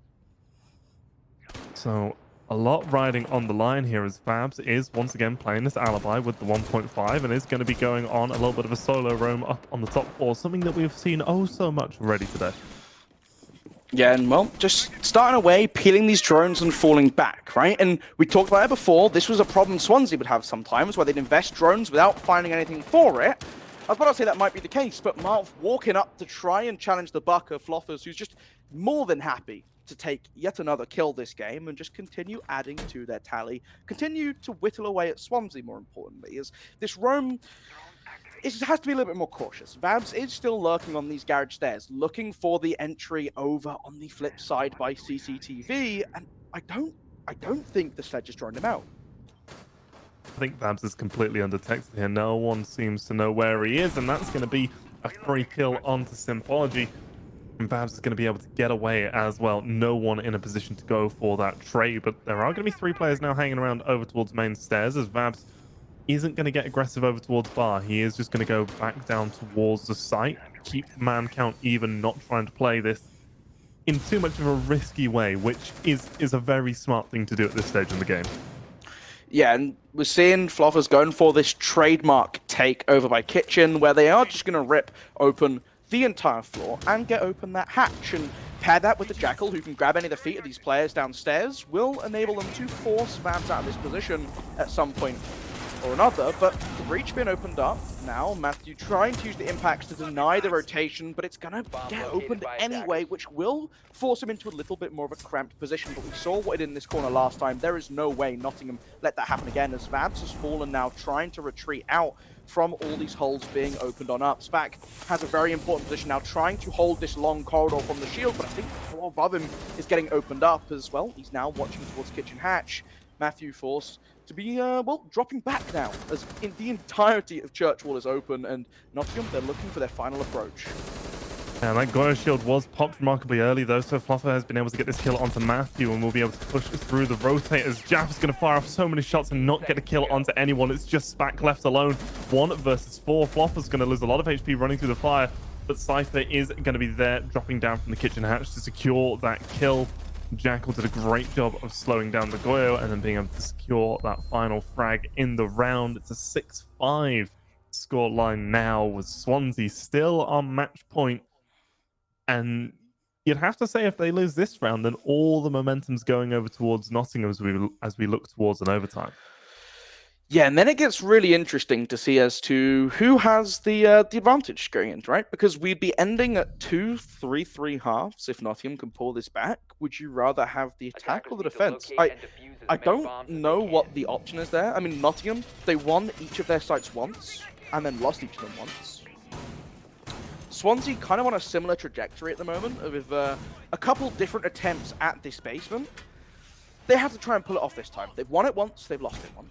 [SPEAKER 6] So a lot riding on the line here as Fabs is once again playing this alibi with the 1.5 and is going to be going on a little bit of a solo roam up on the top 4, something that we've seen oh so much already today.
[SPEAKER 5] Yeah, and well, just starting away, peeling these drones and falling back, right? And we talked about it before, this was a problem Swansea would have sometimes, where they'd invest drones without finding anything for it. I was about to say that might be the case, but Marv walking up to try and challenge the buck of Floffers, who's just more than happy to take yet another kill this game and just continue adding to their tally, continue to whittle away at Swansea, more importantly, as this roam, it has to be a little bit more cautious. Vabs is still lurking on these garage stairs, looking for the entry over on the flip side by CCTV, and I don't think the sledge is drawing him out.
[SPEAKER 6] I think Vabs is completely undetected here. No one seems to know where he is, and that's going to be a free kill onto Sympology. And Vabs is going to be able to get away as well. No one in a position to go for that trade, but there are going to be 3 players now hanging around over towards main stairs as Vabs isn't going to get aggressive over towards bar. He is just going to go back down towards the site, keep man count even, not trying to play this in too much of a risky way, which is a very smart thing to do at this stage in the game.
[SPEAKER 5] Yeah, and we're seeing Floffers going for this trademark take over by Kitchen, where they are just going to rip open the entire floor and get open that hatch, and pair that with the Jackal, who can grab any of the feet of these players downstairs, will enable them to force Vabs out of this position at some point. or another, but the breach being opened up now. Matthew trying to use the impacts to deny the rotation, but it's gonna get opened anyway, which will force him into a little bit more of a cramped position. But we saw what it did in this corner last time. There is no way Nottingham let that happen again, as Vabs has fallen now, trying to retreat out from all these holes being opened on up. Spack has a very important position now, trying to hold this long corridor from the shield, but I think the floor above him is getting opened up as well. He's now watching towards kitchen hatch. Matthew forced to be, well, dropping back now, as in the entirety of Church Wall is open, and Nottingham, they're looking for their final approach.
[SPEAKER 6] And that Goyo shield was popped remarkably early, though, so Fluffer has been able to get this kill onto Matthew and will be able to push through the rotators. Jaff is going to fire off so many shots and not get a kill onto anyone. It's just Spack left alone. 1 versus 4. Fluffer's going to lose a lot of HP running through the fire, but Cypher is going to be there, dropping down from the kitchen hatch to secure that kill. Jackal did a great job of slowing down the Goyo and then being able to secure that final frag in the round. It's a 6-5 score line now, with Swansea still on match point. And you'd have to say if they lose this round, then all the momentum's going over towards Nottingham as we look towards an overtime.
[SPEAKER 5] Yeah, and then it gets really interesting to see as to who has the advantage going in, right? Because we'd be ending at 2-3-3 halves if Nottingham can pull this back. Would you rather have the attack or the defense? I don't know what the option is there. I mean, Nottingham, they won each of their sites once and then lost each of them once. Swansea kind of on a similar trajectory at the moment, with a couple different attempts at this basement. They have to try and pull it off this time. They've won it once, they've lost it once.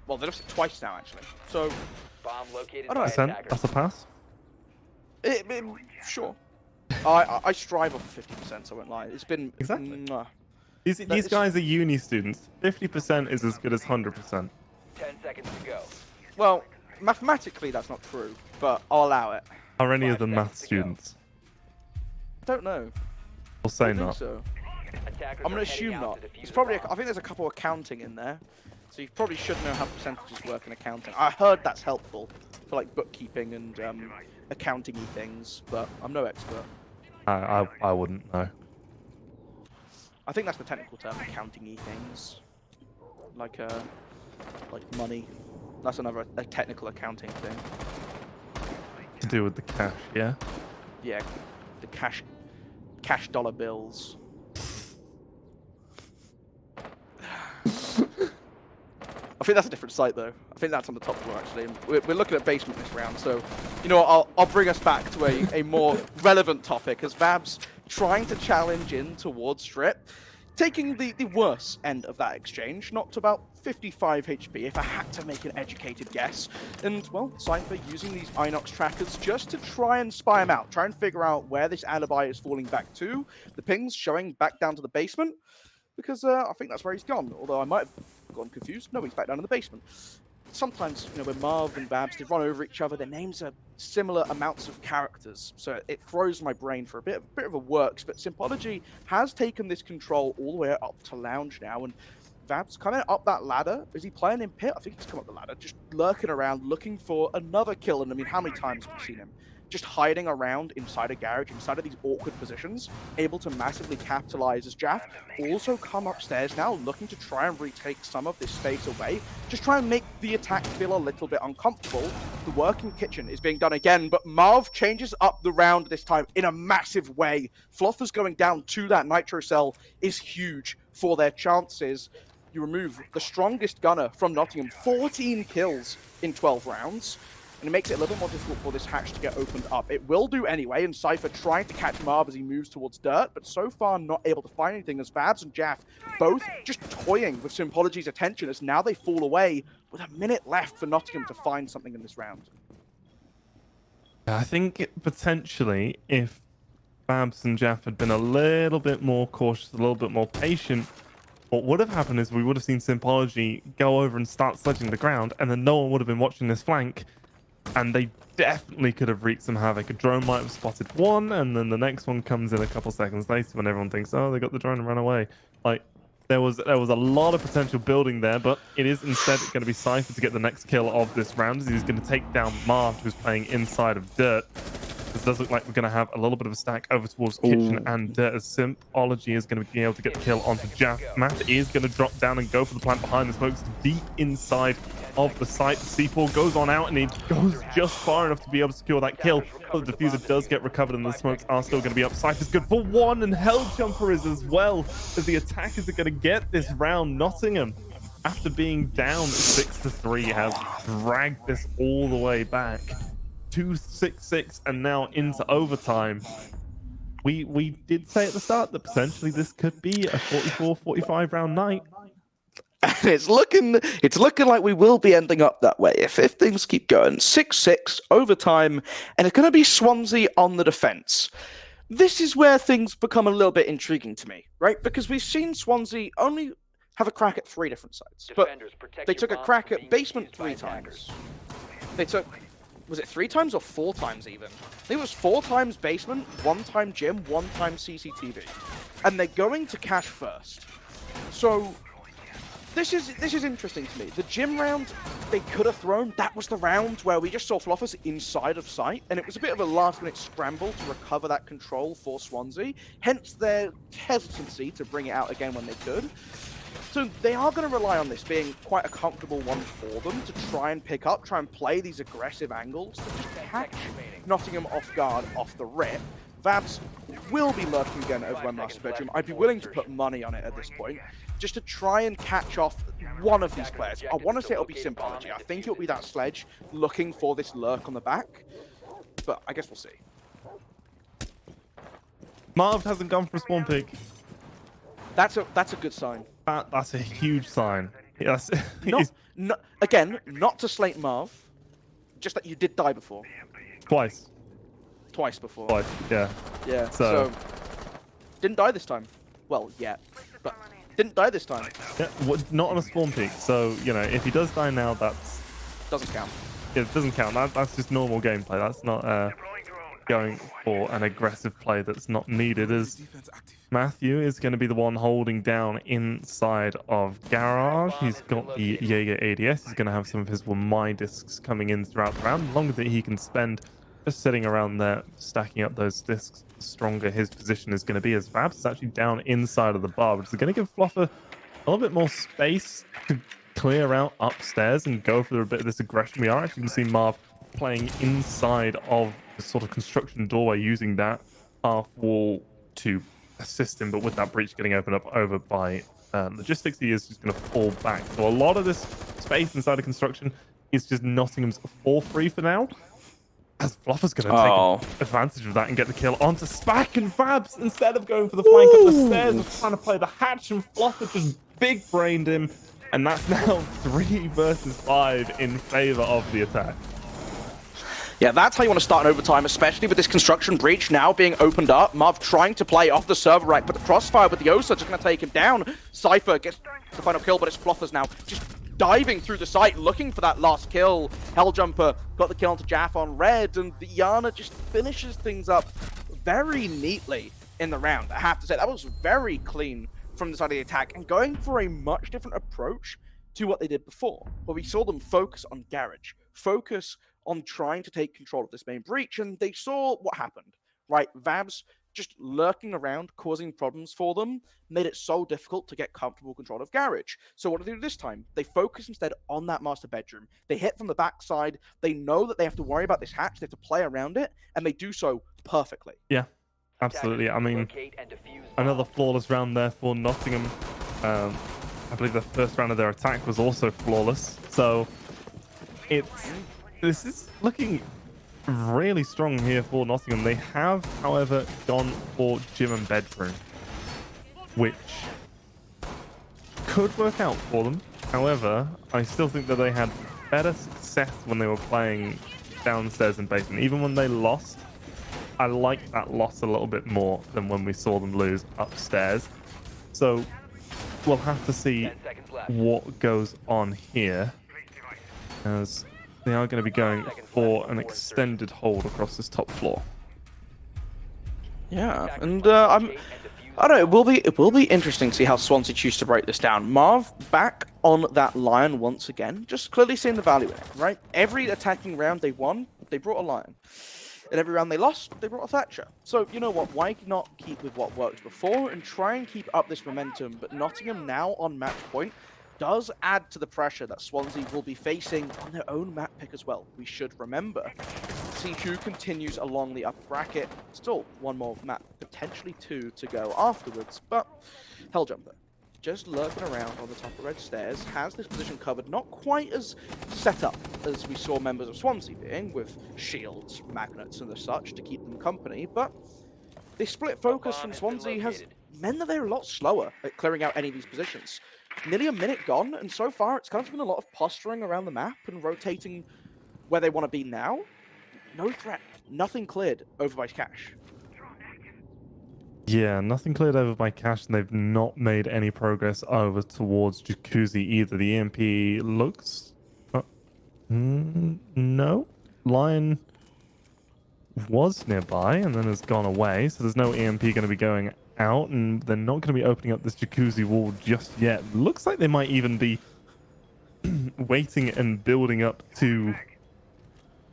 [SPEAKER 5] Well, they lost it twice now, actually. So,
[SPEAKER 7] Bomb located
[SPEAKER 5] I don't
[SPEAKER 7] by
[SPEAKER 5] know.
[SPEAKER 7] attackers.
[SPEAKER 6] That's a pass.
[SPEAKER 5] Sure. I strive over 50%, so I won't lie. It's been...
[SPEAKER 6] Exactly. These guys are uni students. 50% is as good as 100%.
[SPEAKER 7] 10 seconds to go.
[SPEAKER 5] Well, mathematically that's not true, but I'll allow it.
[SPEAKER 6] Are any of
[SPEAKER 7] 5
[SPEAKER 6] them math
[SPEAKER 7] seconds to go.
[SPEAKER 6] students?
[SPEAKER 5] I don't know.
[SPEAKER 6] We'll say
[SPEAKER 5] I think
[SPEAKER 6] not.
[SPEAKER 5] so.
[SPEAKER 7] Attackers
[SPEAKER 5] I'm
[SPEAKER 7] are
[SPEAKER 5] going to
[SPEAKER 7] heading
[SPEAKER 5] assume
[SPEAKER 7] out
[SPEAKER 5] not.
[SPEAKER 7] to defuse
[SPEAKER 5] It's
[SPEAKER 7] the
[SPEAKER 5] probably.
[SPEAKER 7] bomb.
[SPEAKER 5] I think there's a couple accounting in there, so you probably should know how percentages work in accounting. I heard that's helpful for like bookkeeping and accounting-y things, but I'm no expert.
[SPEAKER 6] I wouldn't know.
[SPEAKER 5] I think that's the technical term, accounting-y things, like money. That's another a technical accounting thing.
[SPEAKER 6] To do with the cash, yeah?
[SPEAKER 5] Yeah, the cash dollar bills. I think that's a different site though. I think that's on the top floor actually. We're looking at basement this round, so you know what, I'll bring us back to a more relevant topic as Vabs trying to challenge in towards Strip, taking the worst end of that exchange, knocked about 55 HP if I had to make an educated guess. And, well, Cypher using these Inox trackers just to try and spy him out, try and figure out where this alibi is falling back to. The ping's showing back down to the basement, because I think that's where he's gone, although I might have gotten confused. No, he's back down in the basement. Sometimes, you know, when Marv and Babs, they run over each other, their names are similar amounts of characters, so it throws my brain for a bit of a works, but Sympology has taken this control all the way up to Lounge now, and Babs coming up that ladder. Is he playing in pit? I think he's come up the ladder, just lurking around, looking for another kill, and I mean, how many times have we seen him? Just hiding around inside a garage, inside of these awkward positions, able to massively capitalize as Jaff also come upstairs now, looking to try and retake some of this space away, just try and make the attack feel a little bit uncomfortable. The working kitchen is being done again, but Marv changes up the round this time in a massive way. Fluffer's going down to that nitro cell is huge for their chances. You remove the strongest gunner from Nottingham, 14 kills in 12 rounds. And it makes it a little bit more difficult for this hatch to get opened up. It will do anyway, and Cypher trying to catch Marv as he moves towards dirt, but so far not able to find anything as Vabs and Jaff both just toying with Sympology's attention as now they fall away with a minute left for Nottingham to find something in this round.
[SPEAKER 6] I think potentially if Babs and Jaff had been a little bit more cautious, a little bit more patient, what would have happened is we would have seen Sympology go over and start sledging the ground, and then no one would have been watching this flank. And they definitely could have wreaked some havoc. A drone might have spotted one, and then the next one comes in a couple seconds later when everyone thinks, oh, they got the drone and ran away. Like, there was a lot of potential building there, but it is instead going to be Cypher to get the next kill of this round, as he's going to take down Marv, who's playing inside of dirt. This does look like we're going to have a little bit of a stack over towards Kitchen and as Simpology is going to be able to get the kill onto Jaff. Matt is going to drop down and go for the plant behind the smokes deep inside of the site. C4 goes on out and he goes just far enough to be able to secure that kill. But the diffuser does get recovered and the smokes are still going to be up. Cypher's good for one and Helljumper is as well, as the attackers are going to get this round. Nottingham, after being down 6-3, has dragged this all the way back. 2-6-6 and now into overtime. We did say at the start that potentially this could be a 44-45 round night.
[SPEAKER 5] And it's looking like we will be ending up that way if things keep going. 6-6 overtime, and it's going to be Swansea on the defense. This is where things become a little bit intriguing to me, right? Because we've seen Swansea only have a crack at 3 different sites, but they took a crack at basement 3 times. They took, was it 3 times or 4 times even? I think it was 4 times basement, 1 time gym, 1 time CCTV. And they're going to cash first. So this is interesting to me. The gym round they could have thrown, that was the round where we just saw Floffers inside of sight, and it was a bit of a last-minute scramble to recover that control for Swansea, hence their hesitancy to bring it out again when they could. So they are going to rely on this being quite a comfortable one for them to try and pick up, try and play these aggressive angles to just catch Nottingham off guard off the rip. Vabs will be lurking again over my master bedroom. I'd be willing to put money on it at this point, just to try and catch off one of these players. I want to say it'll be Simpology. I think it'll be that Sledge looking for this lurk on the back, but I guess we'll see.
[SPEAKER 6] Marv hasn't gone for a spawn pick.
[SPEAKER 5] That's a good sign.
[SPEAKER 6] That's a huge sign. Yes.
[SPEAKER 5] Again, not to slate Marv, just that you did die before. Twice before.
[SPEAKER 6] Twice, yeah.
[SPEAKER 5] Yeah,
[SPEAKER 6] so
[SPEAKER 5] didn't die this time. Well, yet, but didn't die this time.
[SPEAKER 6] Yeah, not on a spawn peak. So, you know, if he does die now, that's...
[SPEAKER 5] Doesn't count.
[SPEAKER 6] It doesn't count. That's just normal gameplay. That's not going for an aggressive play that's not needed. As Matthew is going to be the one holding down inside of Garage. He's got the Jaeger ADS. He's going to have some of his Wamai discs coming in throughout the round. The longer that he can spend just sitting around there, stacking up those discs, the stronger his position is going to be, as Vabs is actually down inside of the bar, which is going to give Fluffer a little bit more space to clear out upstairs and go for a bit of this aggression. We are actually going to see Marv playing inside of the sort of construction doorway, using that half wall to assist him, but with that breach getting opened up over by logistics, he is just going to fall back. So a lot of this space inside of construction is just Nottingham's for free for now, as Fluffer's going to take advantage of that and get the kill onto Spack, and Fabs, instead of going for the flank up the stairs, was trying to play the hatch, and Fluffer just big-brained him, and that's now 3 versus 5 in favor of the attack.
[SPEAKER 5] Yeah, that's how you want to start an overtime, especially with this construction breach now being opened up. Marv trying to play off the server rack, but the crossfire with the Osa just going to take him down. Cypher gets the final kill, but it's Floffers now just diving through the site, looking for that last kill. Helljumper got the kill onto Jaff on red, and the Yana just finishes things up very neatly in the round. I have to say, that was very clean from the side of the attack, and going for a much different approach to what they did before, where we saw them focus on Garage, focus on trying to take control of this main breach, and they saw what happened, right? Vabs just lurking around, causing problems for them, made it so difficult to get comfortable control of Garage. So what do they do this time? They focus instead on that master bedroom. They hit from the backside. They know that they have to worry about this hatch. They have to play around it, and they do so perfectly.
[SPEAKER 6] Yeah, absolutely. I mean, another flawless round there for Nottingham. I believe the first round of their attack was also flawless. So this is looking really strong here for Nottingham. They have, however, gone for gym and bedroom, which could work out for them. However, I still think that they had better success when they were playing downstairs and basement. Even when they lost, I like that loss a little bit more than when we saw them lose upstairs. So we'll have to see what goes on here, as they are going to be going for an extended hold across this top floor.
[SPEAKER 5] Yeah, and I don't know, it will be interesting to see how Swansea choose to break this down. Marv back on that Lion once again, just clearly seeing the value in it, right? Every attacking round they won, they brought a Lion. In every round they lost, they brought a Thatcher. So, you know what, why not keep with what worked before and try and keep up this momentum? But Nottingham now on match point does add to the pressure that Swansea will be facing on their own map pick as well. We should remember. See who continues along the upper bracket. Still one more map, potentially two to go afterwards, but Helljumper just lurking around on the top of red stairs, has this position covered, not quite as set up as we saw members of Swansea being, with shields, magnets and the such to keep them company, but this split focus from Swansea has meant that they're a lot slower at clearing out any of these positions. Nearly a minute gone, and so far it's kind of been a lot of posturing around the map and rotating where they want to be now. No threat, nothing cleared over by Cash.
[SPEAKER 6] Yeah, nothing cleared over by Cash, and they've not made any progress over towards Jacuzzi either. The EMP looks... no. Lion was nearby and then has gone away, so there's no EMP going to be going out, and they're not going to be opening up this Jacuzzi wall just yet. Looks like they might even be waiting and building up to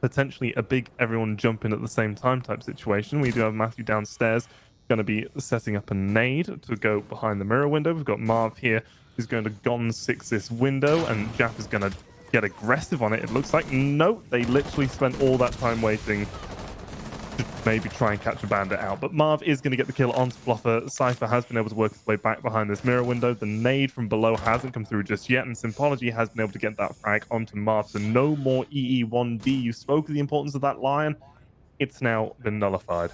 [SPEAKER 6] potentially a big everyone jump in at the same time type situation. We do have Matthew downstairs going to be setting up a nade to go behind the mirror window. We've got Marv here who's going to Gon 6 this window, and Jaff is going to get aggressive on it. It looks like no, they literally spent all that time waiting to maybe try and catch a bandit out. But Marv is going to get the kill onto Fluffer. Cypher has been able to work his way back behind this mirror window. The nade from below hasn't come through just yet, and Sympology has been able to get that frag onto Marv. So no more EE1D. You spoke of the importance of that Lion. It's now been nullified.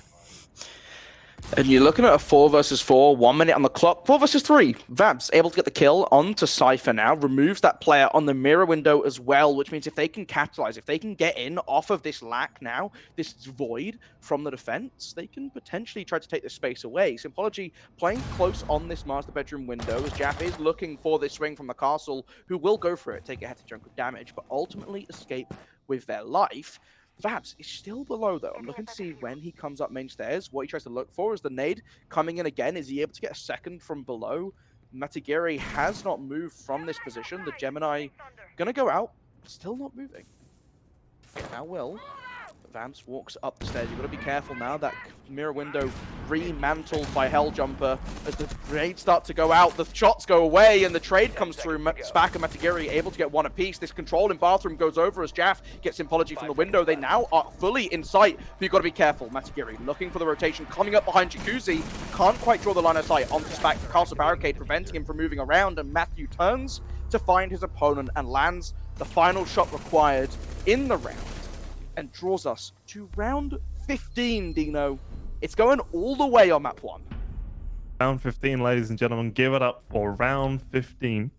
[SPEAKER 5] And you're looking at a 4 versus 4, 1 minute on the clock. 4 versus 3. Vabs able to get the kill onto Cypher now, removes that player on the mirror window as well, which means if they can capitalize, if they can get in off of this lack now, this void from the defense, they can potentially try to take this space away. Sympology playing close on this master bedroom window as Jaff is looking for this swing from the castle, who will go for it, take a head to chunk of damage, but ultimately escape with their life. Vabs is still below though. I'm looking to see when he comes up main stairs. What he tries to look for is the nade coming in again. Is he able to get a second from below? Matagiri has not moved from this position. The Gemini gonna go out, still not moving. Now will. Vamps walks up the stairs. You've got to be careful now. That mirror window remantled by Helljumper. As the grenades start to go out, the shots go away, and the trade comes through. Spack and Matagiri able to get one apiece. This control in bathroom goes over as Jaff gets Sympology from the window. They now are fully in sight, but you've got to be careful. Matagiri looking for the rotation, coming up behind Jacuzzi. Can't quite draw the line of sight onto Spack. The castle barricade preventing him from moving around, and Matthew turns to find his opponent and lands the final shot required in the round, and draws us to round 15, Dino. It's going all the way on map 1.
[SPEAKER 6] Round 15, ladies and gentlemen. Give it up for round 15.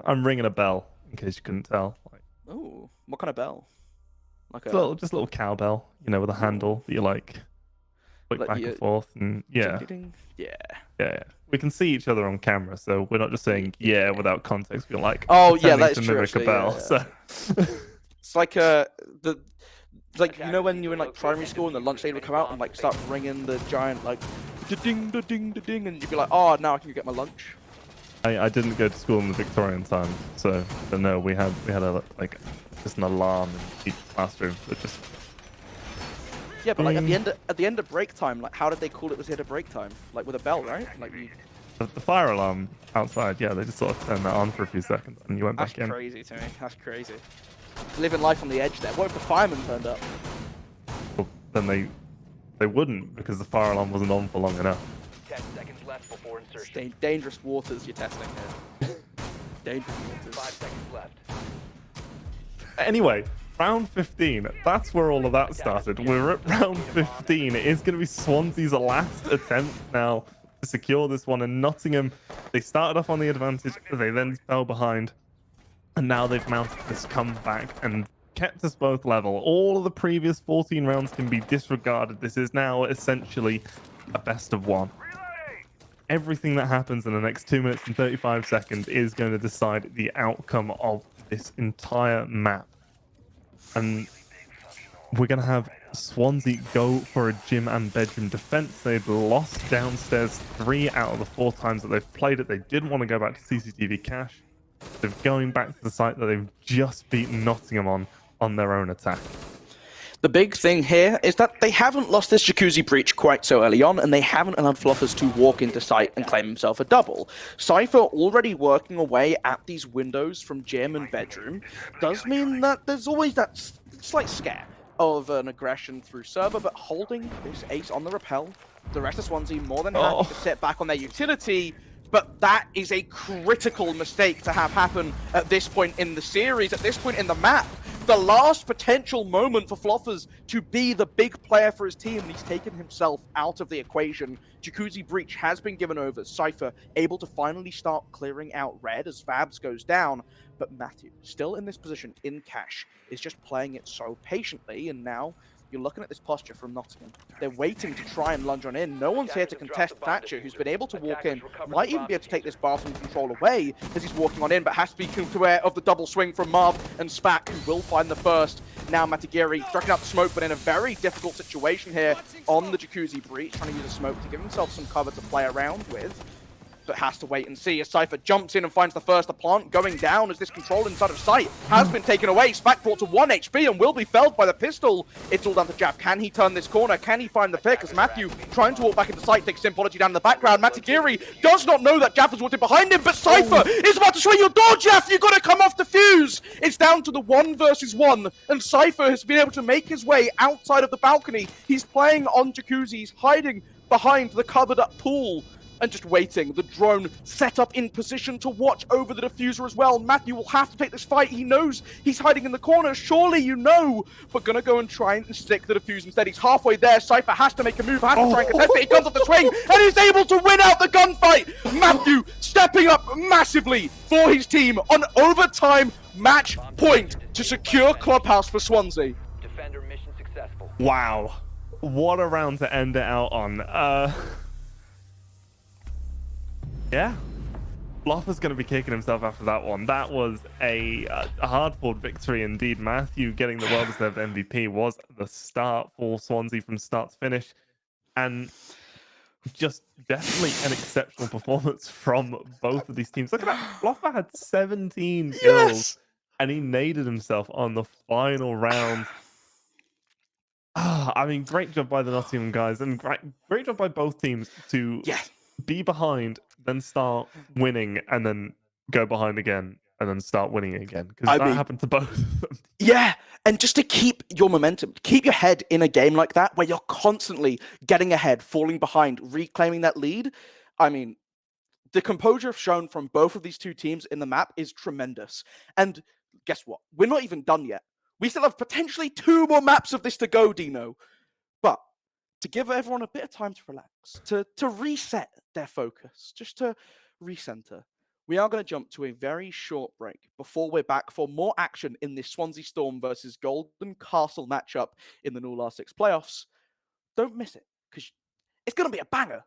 [SPEAKER 6] I'm ringing a bell, in case you couldn't tell.
[SPEAKER 5] Oh, what kind of bell? Like
[SPEAKER 6] Just a little cowbell, you know, with a handle that you like click back and forth. And yeah.
[SPEAKER 5] Ding, ding.
[SPEAKER 6] Yeah. We can see each other on camera, so we're not just saying yeah without context. We're like,
[SPEAKER 5] oh yeah, that's
[SPEAKER 6] to
[SPEAKER 5] true.
[SPEAKER 6] Mimic a bell.
[SPEAKER 5] Yeah.
[SPEAKER 6] So
[SPEAKER 5] it's like you know when you were in like primary school and the lunch lady would come out and like start ringing the giant like da-ding da-ding da-ding, and you'd be like, oh, now I can get my lunch.
[SPEAKER 6] I didn't go to school in the Victorian times, so no, we had a like just an alarm in each classroom that just.
[SPEAKER 5] Yeah, but like at the end of break time, like how did they call it was the end of break time? Like with a bell, right? Like you.
[SPEAKER 6] The fire alarm outside, yeah, they just sort of turned that on for a few seconds and you went back in.
[SPEAKER 5] That's crazy to me. That's crazy. Living life on the edge there. What if the fireman turned up?
[SPEAKER 6] Well, then they wouldn't, because the fire alarm wasn't on for long enough.
[SPEAKER 7] 10 seconds left before insertion.
[SPEAKER 5] Dangerous waters you're testing here. Dangerous waters.
[SPEAKER 7] 5 seconds left.
[SPEAKER 6] Anyway, round 15, that's where all of that started. We're at round 15. It is going to be Swansea's last attempt now to secure this one, and Nottingham, they started off on the advantage, they then fell behind, and now they've mounted this comeback and kept us both level. All of the previous 14 rounds can be disregarded. This is now essentially a best of one. Everything that happens in the next 2 minutes and 35 seconds is going to decide the outcome of this entire map. And we're going to have Swansea go for a gym and bedroom defense. They've lost downstairs 3 out of the 4 times that they've played it. They didn't want to go back to CCTV cache. They're going back to the site that they've just beaten Nottingham on their own attack.
[SPEAKER 5] The big thing here is that they haven't lost this Jacuzzi breach quite so early on, and they haven't allowed Fluffers to walk into sight and claim himself a double. Cypher already working away at these windows from gym and bedroom does mean that there's always that slight scare of an aggression through server, but holding this ace on the rappel, the rest of Swansea more than happy to sit back on their utility, but that is a critical mistake to have happen at this point in the series, at this point in the map. The last potential moment for Floffers to be the big player for his team, and he's taken himself out of the equation. Jacuzzi Breach has been given over. Cypher able to finally start clearing out red as Fabs goes down, but Matthew, still in this position in cash, is just playing it so patiently, and now you're looking at this posture from Nottingham. They're waiting to try and lunge on in. No one's here to contest Thatcher, who's been able to walk in. Might even be able to take this bathroom control away as he's walking on in, but has to be aware of the double swing from Marv and Spack, who will find the first. Now Matagiri striking out the smoke, but in a very difficult situation here on the Jacuzzi Breach, trying to use a smoke to give himself some cover to play around with. But has to wait and see as Cypher jumps in and finds the first. The plant going down as this control inside of sight has been taken away. Spack brought to 1 HP and will be felled by the pistol. It's all down to Jaff. Can he turn this corner? Can he find the pick? As Matthew, trying to walk back into sight, takes Symbology down in the background. Matagiri does not know that Jaff was walking behind him, but Cypher is about to swing your door, Jaff! You've got to come off the fuse! It's down to the 1 versus 1, and Cypher has been able to make his way outside of the balcony. He's playing on Jacuzzi. He's hiding behind the covered up pool and just waiting. The drone set up in position to watch over the diffuser as well. Matthew will have to take this fight. He knows he's hiding in the corner. Surely you know. But gonna go and try and stick the diffuser instead. He's halfway there. Cypher has to make a move, has to try and contest it. He comes off the swing and is able to win out the gunfight. Matthew stepping up massively for his team on overtime match point to secure Clubhouse for Swansea.
[SPEAKER 7] Defender mission successful.
[SPEAKER 6] Wow. What a round to end it out on. Yeah. Fluffer's going to be kicking himself after that one. That was a hard-fought victory indeed. Matthew getting the well-deserved MVP was the start for Swansea from start to finish. And just definitely an exceptional performance from both of these teams. Look at that. Fluffer had 17 kills and he naded himself on the final round. I mean, great job by the Nottingham guys, and great job by both teams to be behind, then start winning, and then go behind again, and then start winning again. Because that happened to both of them.
[SPEAKER 5] Yeah, and just to keep your momentum, keep your head in a game like that, where you're constantly getting ahead, falling behind, reclaiming that lead. I mean, the composure shown from both of these two teams in the map is tremendous. And guess what? We're not even done yet. We still have potentially 2 more maps of this to go, Dino. But to give everyone a bit of time to relax, to reset their focus, just to recenter, we are going to jump to a very short break before we're back for more action in this Swansea Storm versus Golden Castle matchup in the New Last 6 playoffs. Don't miss it, because it's going to be a banger.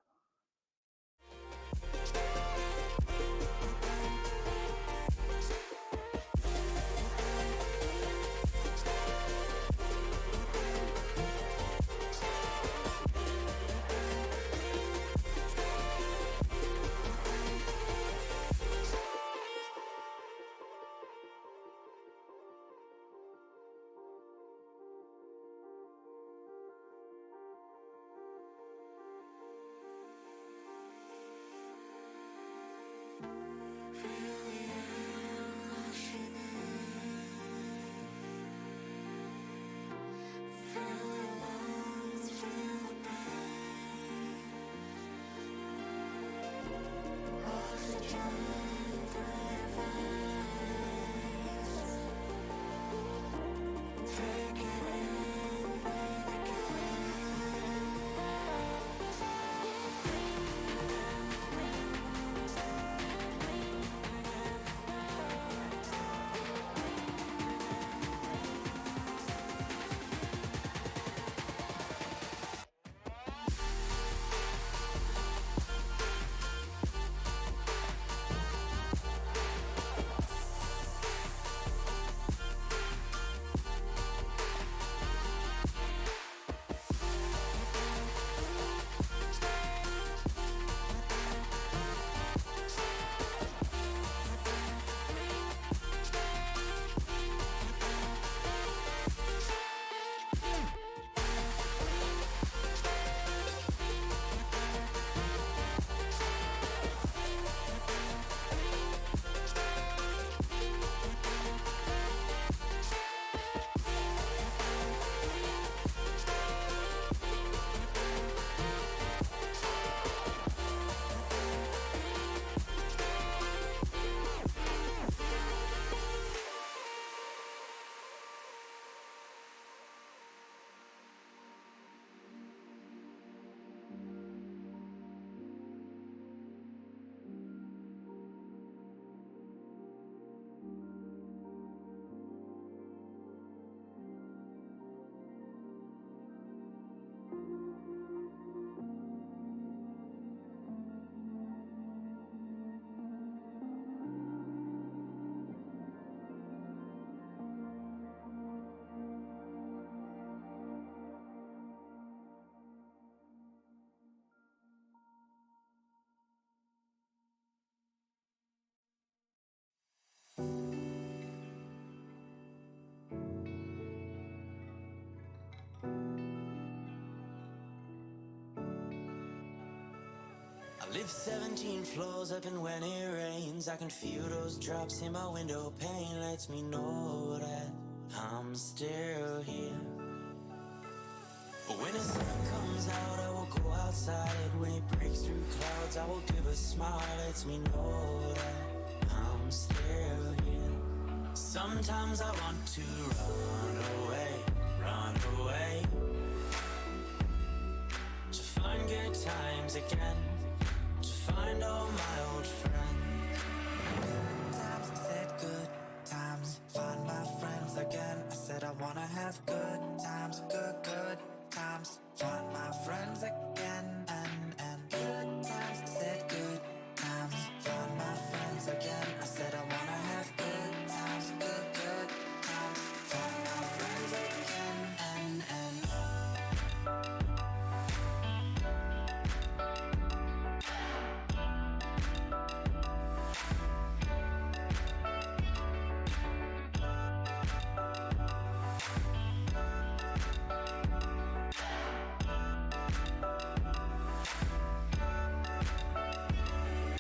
[SPEAKER 1] Live 17 floors up, and when it rains, I can feel those drops in my window pane. Lets me know that I'm still here. But when the sun comes out, I will go outside. When it breaks through clouds, I will give a smile. Lets me know that I'm still here. Sometimes I want to run away, to find good times again, to find all my old friends. Times I said good times, find my friends again. I said I wanna have good times, good times, find my friends again, and good times. I said good times, find my friends again. I said I wanna have good times, good times, find my friends again, and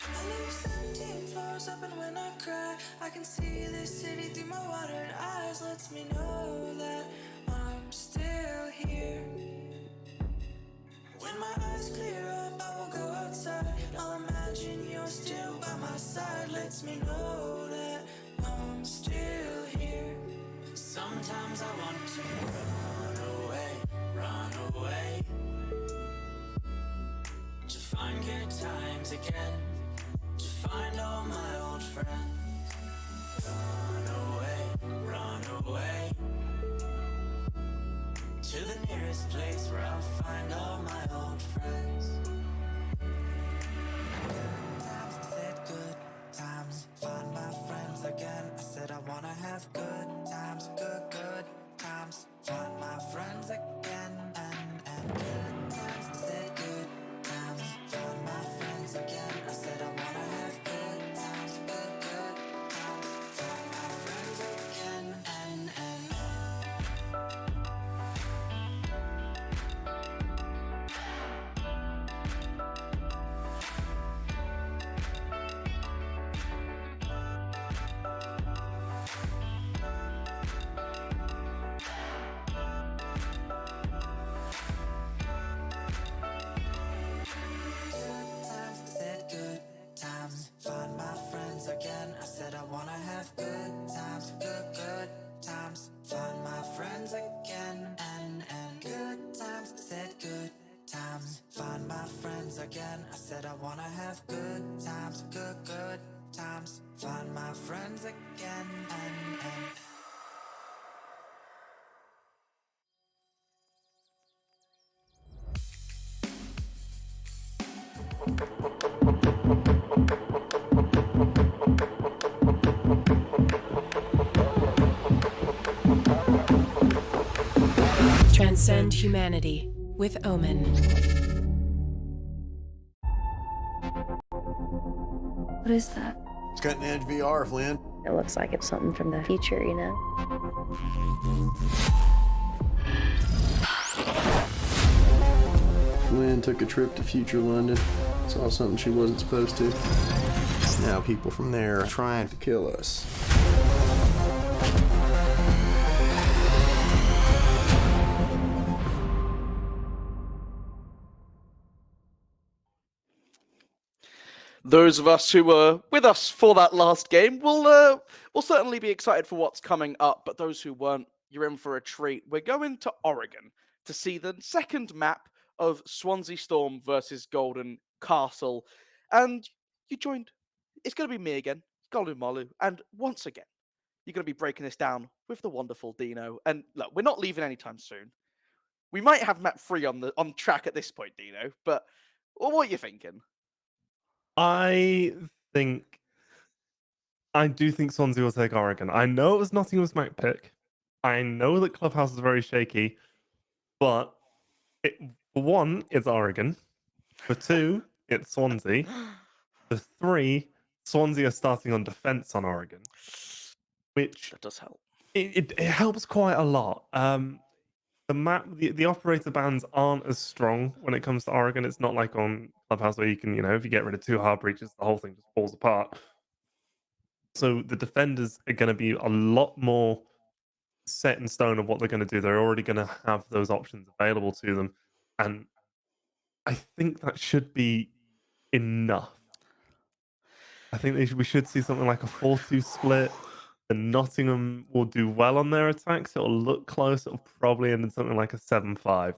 [SPEAKER 1] I live 17 floors up, and when I cry, I can see the city through my watered eyes. Lets me know that I'm still here. When my eyes clear up, I will go outside. I'll imagine you're still by my side. Lets me know that I'm still here. Sometimes I want to run away, to find good times again, to find all my old friends. Run away, to the nearest place where I'll find all my old friends. Times I said good times, find my friends again. I said I wanna have good times, good times, find my friends again, and good times. I said good times, find my friends again. I said I wanna have good times, good times, find my friends again, and times. I said good times, find my friends again. I said I wanna have good times, good times, find my friends again, and good times. I said good times, find my friends again. I said I wanna have good times, good times, find my friends again, and
[SPEAKER 2] Transcend humanity with Omen.
[SPEAKER 3] What is that?
[SPEAKER 4] It's cutting edge VR, Flynn.
[SPEAKER 3] It looks like it's something from the future, you know?
[SPEAKER 4] Flynn took a trip to future London, saw something she wasn't supposed to. Now people from there are trying to kill us.
[SPEAKER 5] Those of us who were with us for that last game will certainly be excited for what's coming up, but those who weren't, you're in for a treat. We're going to Oregon to see the second map of Swansea Storm versus Golden Castle. And you joined. It's going to be me again, Golden Molu, and once again, you're going to be breaking this down with the wonderful Dino. And look, we're not leaving anytime soon. We might have map 3 on track at this point, Dino, but what are you thinking?
[SPEAKER 6] I do think Swansea will take Oregon. I know it was Nottingham's Mac pick. I know that Clubhouse is very shaky, but for one, it's Oregon. For two, it's Swansea. For three, Swansea are starting on defense on Oregon, which
[SPEAKER 5] That does help.
[SPEAKER 6] it helps quite a lot. the map, the operator bans aren't as strong when it comes to Oregon. It's not like on Clubhouse where you can, if you get rid of 2 hard breaches, the whole thing just falls apart. So the defenders are going to be a lot more set in stone of what they're going to do. They're already going to have those options available to them, and I think that should be enough. I think we should see something like a 4-2 split. And Nottingham will do well on their attacks. It'll look close. It'll probably end in something like a 7-5.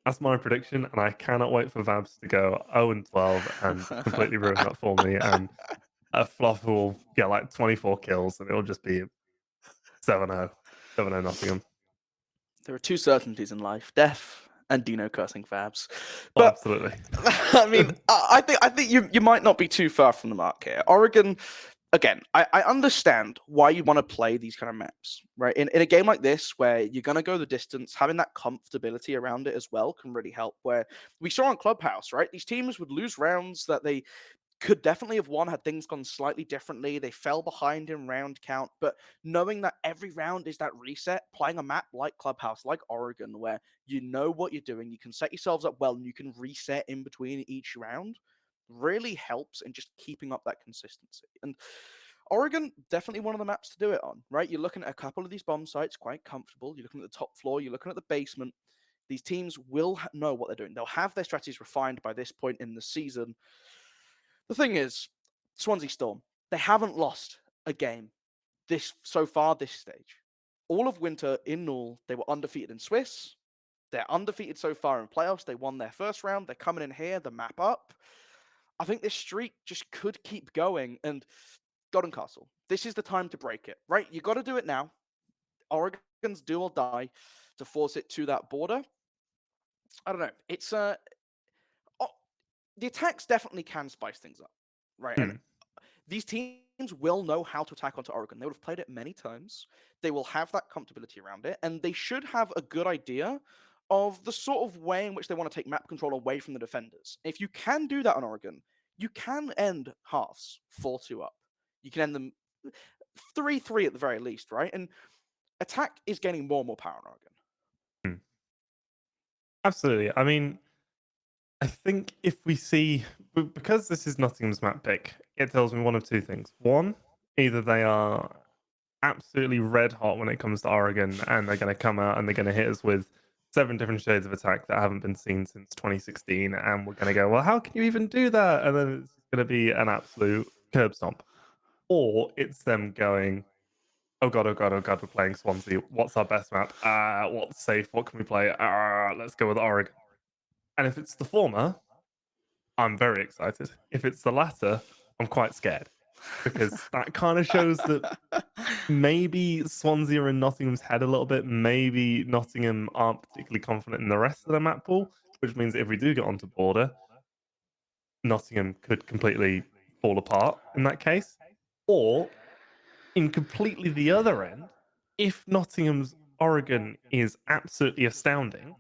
[SPEAKER 6] That's my prediction, and I cannot wait for Vabs to go 0-12 and completely ruin that for me. And Fluff will get like 24 kills, and it'll just be 7-0, 7-0 Nottingham.
[SPEAKER 5] There are 2 certainties in life: death and Dino cursing Fabs.
[SPEAKER 6] Oh,
[SPEAKER 5] But
[SPEAKER 6] absolutely.
[SPEAKER 5] I mean, I think you might not be too far from the mark here. Oregon, again, I understand why you want to play these kind of maps, right? In a game like this, where you're going to go the distance, having that comfortability around it as well can really help. Where we saw on Clubhouse, right? These teams would lose rounds that they could definitely have won had things gone slightly differently. They fell behind in round count, but knowing that every round is that reset, playing a map like Clubhouse, like Oregon, where you know what you're doing, you can set yourselves up well, and you can reset in between each round, really helps in just keeping up that consistency. And Oregon, definitely one of the maps to do it on, right? You're looking at a couple of these bomb sites, quite comfortable. You're looking at the top floor, you're looking at the basement. These teams will know what they're doing. They'll have their strategies refined by this point in the season. The thing is, Swansea Storm, they haven't lost a game so far this stage. All of winter in Null, they were undefeated in Swiss. They're undefeated so far in playoffs. They won their first round. They're coming in here, the map up. I think this streak just could keep going. And Golden Castle, this is the time to break it, right? You got to do it now. Oregon's do or die to force it to that border. I don't know. It's the attacks definitely can spice things up, right? And these teams will know how to attack onto Oregon. They would have played it many times. They will have that comfortability around it, and they should have a good idea of the sort of way in which they want to take map control away from the defenders. If you can do that on Oregon, you can end halves 4-2 up. You can end them 3-3 at the very least, right? And attack is gaining more and more power on Oregon.
[SPEAKER 6] Absolutely. I mean, I think if we see, because this is Nottingham's map pick, it tells me one of 2 things. One, either they are absolutely red hot when it comes to Oregon, and they're going to come out and they're going to hit us with 7 different shades of attack that haven't been seen since 2016, and we're going to go, well, how can you even do that? And then it's going to be an absolute curb stomp. Or it's them going, oh god, oh god, oh god, we're playing Swansea. What's our best map? What's safe? What can we play? Let's go with Oregon. And if it's the former, I'm very excited. If it's the latter, I'm quite scared, because that kind of shows that maybe Swansea are in Nottingham's head a little bit. Maybe Nottingham aren't particularly confident in the rest of the map pool, which means if we do get onto border, Nottingham could completely fall apart in that case. Or in completely the other end, if Nottingham's Oregon is absolutely astounding,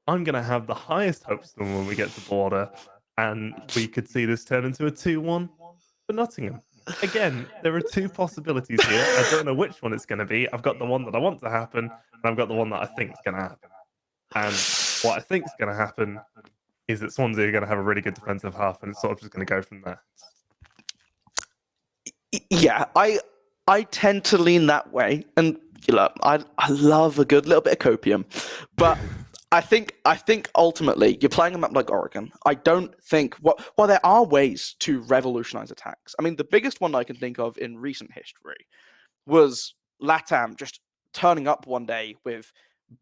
[SPEAKER 6] I'm going to have the highest hopes for them when we get to border, and we could see this turn into a 2-1 for Nottingham. Again, there are 2 possibilities here. I don't know which one it's going to be. I've got the one that I want to happen, and I've got the one that I think is going to happen. And what I think is going to happen is that Swansea are going to have a really good defensive half, and it's sort of just going to go from there.
[SPEAKER 5] Yeah, I tend to lean that way, and I love a good little bit of copium, but I think ultimately you're playing a map like Oregon. I don't think while there are ways to revolutionize attacks. I mean, the biggest one I can think of in recent history was LATAM just turning up one day with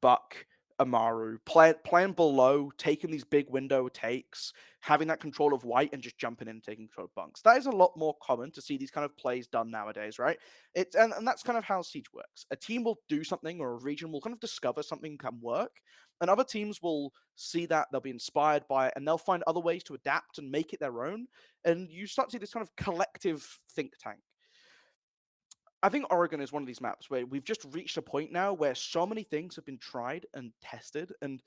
[SPEAKER 5] Buck, Amaru, playing below, taking these big window takes, having that control of white, and just jumping in and taking control of bunks. That is a lot more common to see these kind of plays done nowadays, right? And that's kind of how Siege works. A team will do something, or a region will kind of discover something can work, and other teams will see that, they'll be inspired by it, and they'll find other ways to adapt and make it their own. And you start to see this kind of collective think tank. I think Oregon is one of these maps where we've just reached a point now where so many things have been tried and tested, and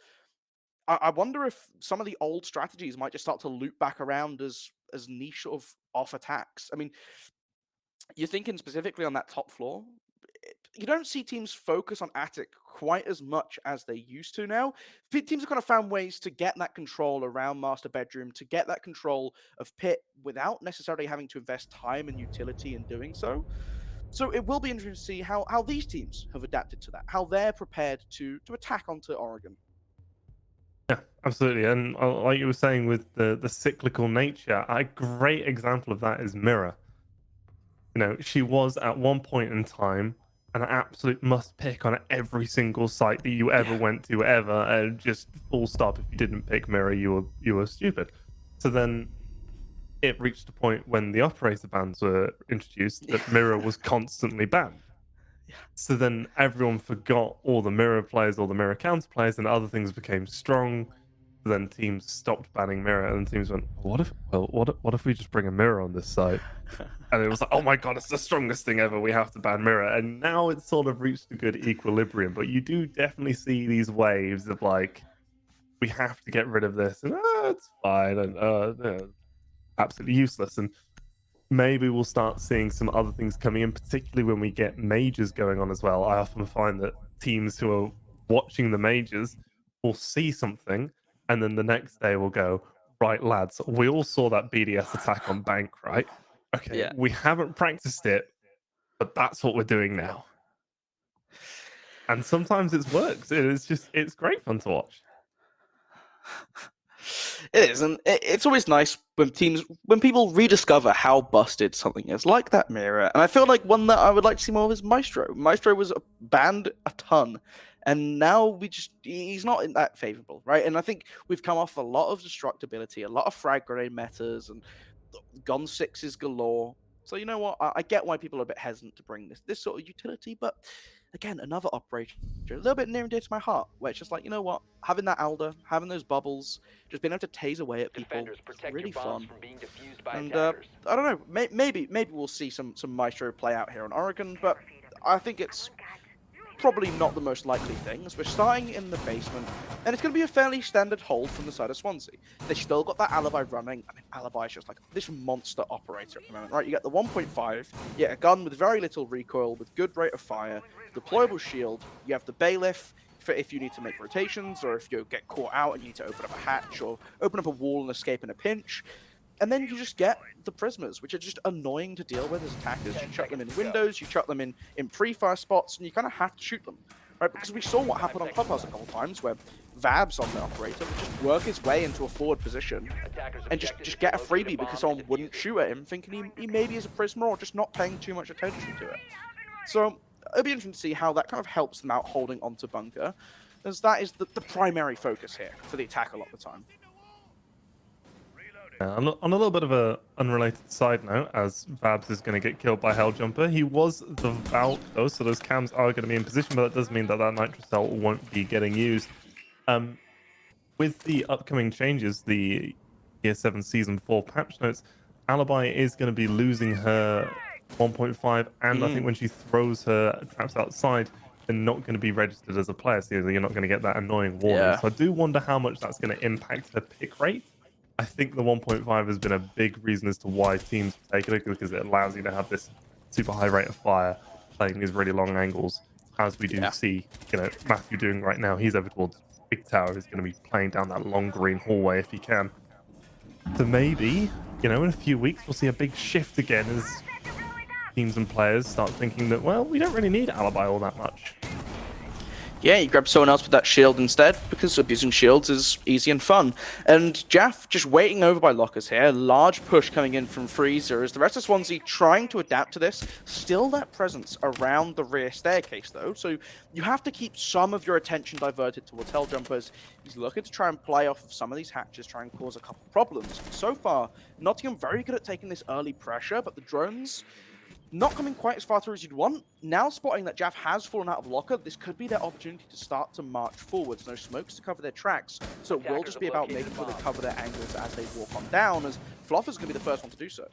[SPEAKER 5] I wonder if some of the old strategies might just start to loop back around as niche sort of off attacks. I mean, you're thinking specifically on that top floor. you don't see teams focus on Attic quite as much as they used to now. Teams have kind of found ways to get that control around Master Bedroom, to get that control of Pit without necessarily having to invest time and utility in doing so. So it will be interesting to see how these teams have adapted to that, how they're prepared to attack onto Oregon.
[SPEAKER 6] Yeah, absolutely. And like you were saying with the cyclical nature, a great example of that is Mirror. You know, she was at one point in time an absolute must pick on every single site that you ever went to ever, and just full stop. If you didn't pick Mirror, you were stupid. So then it reached a point when the operator bans were introduced that Mirror was constantly banned. So then everyone forgot all the Mirror players, all the Mirror counter players, and other things became strong. Then teams stopped banning Mirror, and teams went, "What if we just bring a Mirror on this site?" And it was like, "Oh my god, it's the strongest thing ever. We have to ban Mirror." And now it's sort of reached a good equilibrium. But you do definitely see these waves of like, we have to get rid of this, and it's fine, and absolutely useless. And maybe we'll start seeing some other things coming in, particularly when we get majors going on as well. I often find that teams who are watching the majors will see something, and then the next day will go, right, lads, we all saw that BDS attack on Bank, right? Okay,
[SPEAKER 5] Yeah.
[SPEAKER 6] we haven't practiced it, but that's what we're doing now. And sometimes it works. It's great fun to watch.
[SPEAKER 5] It is, and it's always nice when people rediscover how busted something is, like that Mirror. And I feel like one that I would like to see more of is Maestro. Maestro was banned a ton, and now he's not in that favorable, right? And I think we've come off a lot of destructibility, a lot of frag grenade metas, and gun sixes galore. So you know what? I get why people are a bit hesitant to bring this sort of utility, but again, another operator, a little bit near and dear to my heart, where it's just like, you know what? Having that Alder, having those bubbles, just being able to tase away at people,
[SPEAKER 7] Defenders, protect
[SPEAKER 5] really
[SPEAKER 7] your bombs
[SPEAKER 5] fun.
[SPEAKER 7] from being defused by
[SPEAKER 5] And
[SPEAKER 7] attackers.
[SPEAKER 5] I don't know, maybe we'll see some Maestro play out here on Oregon, but I think it's probably not the most likely thing, as we're starting in the basement, and it's going to be a fairly standard hold from the side of Swansea. They still got that Alibi running. I mean, Alibi is just like this monster operator at the moment, right? You get the 1.5, you get a gun with very little recoil, with good rate of fire, deployable shield, you have the Bailiff for if you need to make rotations, or if you get caught out and you need to open up a hatch, or open up a wall and escape in a pinch. And then you just get the prisoners, which are just annoying to deal with as attackers. You chuck them in windows, you chuck them in pre-fire spots, and you kind of have to shoot them, right? Because we saw what happened on Clubhouse a couple times, where Vabs on the operator would just work his way into a forward position and just get a freebie because someone wouldn't shoot at him, thinking he maybe is a prisoner or just not paying too much attention to it. So it'll be interesting to see how that kind of helps them out holding onto Bunker, as that is the primary focus here for the attack a lot of the time.
[SPEAKER 6] On a little bit of a unrelated side note, as Vabs is going to get killed by Helljumper, he was the Valk though, so those cams are going to be in position, but that does mean that Nitrocell won't be getting used. With the upcoming changes, the Year 7 Season 4 patch notes, Alibi is going to be losing her 1.5, and I think when she throws her traps outside, they're not going to be registered as a player, so you're not going to get that annoying warning.
[SPEAKER 5] Yeah.
[SPEAKER 6] So I do wonder how much that's going to impact her pick rate. I think the 1.5 has been a big reason as to why teams have taken it, because it allows you to have this super high rate of fire, playing these really long angles, as we do see, Matthew doing right now. He's over towards Big Tower. He's going to be playing down that long green hallway if he can. So maybe, in a few weeks, we'll see a big shift again as teams and players start thinking that, well, we don't really need Alibi all that much.
[SPEAKER 5] Yeah, you grab someone else with that shield instead, because abusing shields is easy and fun. And Jaff just waiting over by lockers here. Large push coming in from Freezer as the rest of Swansea trying to adapt to this. Still that presence around the rear staircase, though. So you have to keep some of your attention diverted towards Helljumpers. He's looking to try and play off of some of these hatches, try and cause a couple problems. So far, Nottingham very good at taking this early pressure, but the drones not coming quite as far through as you'd want. Now spotting that Jaff has fallen out of locker, this could be their opportunity to start to march forwards. No smokes to cover their tracks, so it will just be about making sure they cover their angles as they walk on down, as Fluffer's going to be the first one to do so.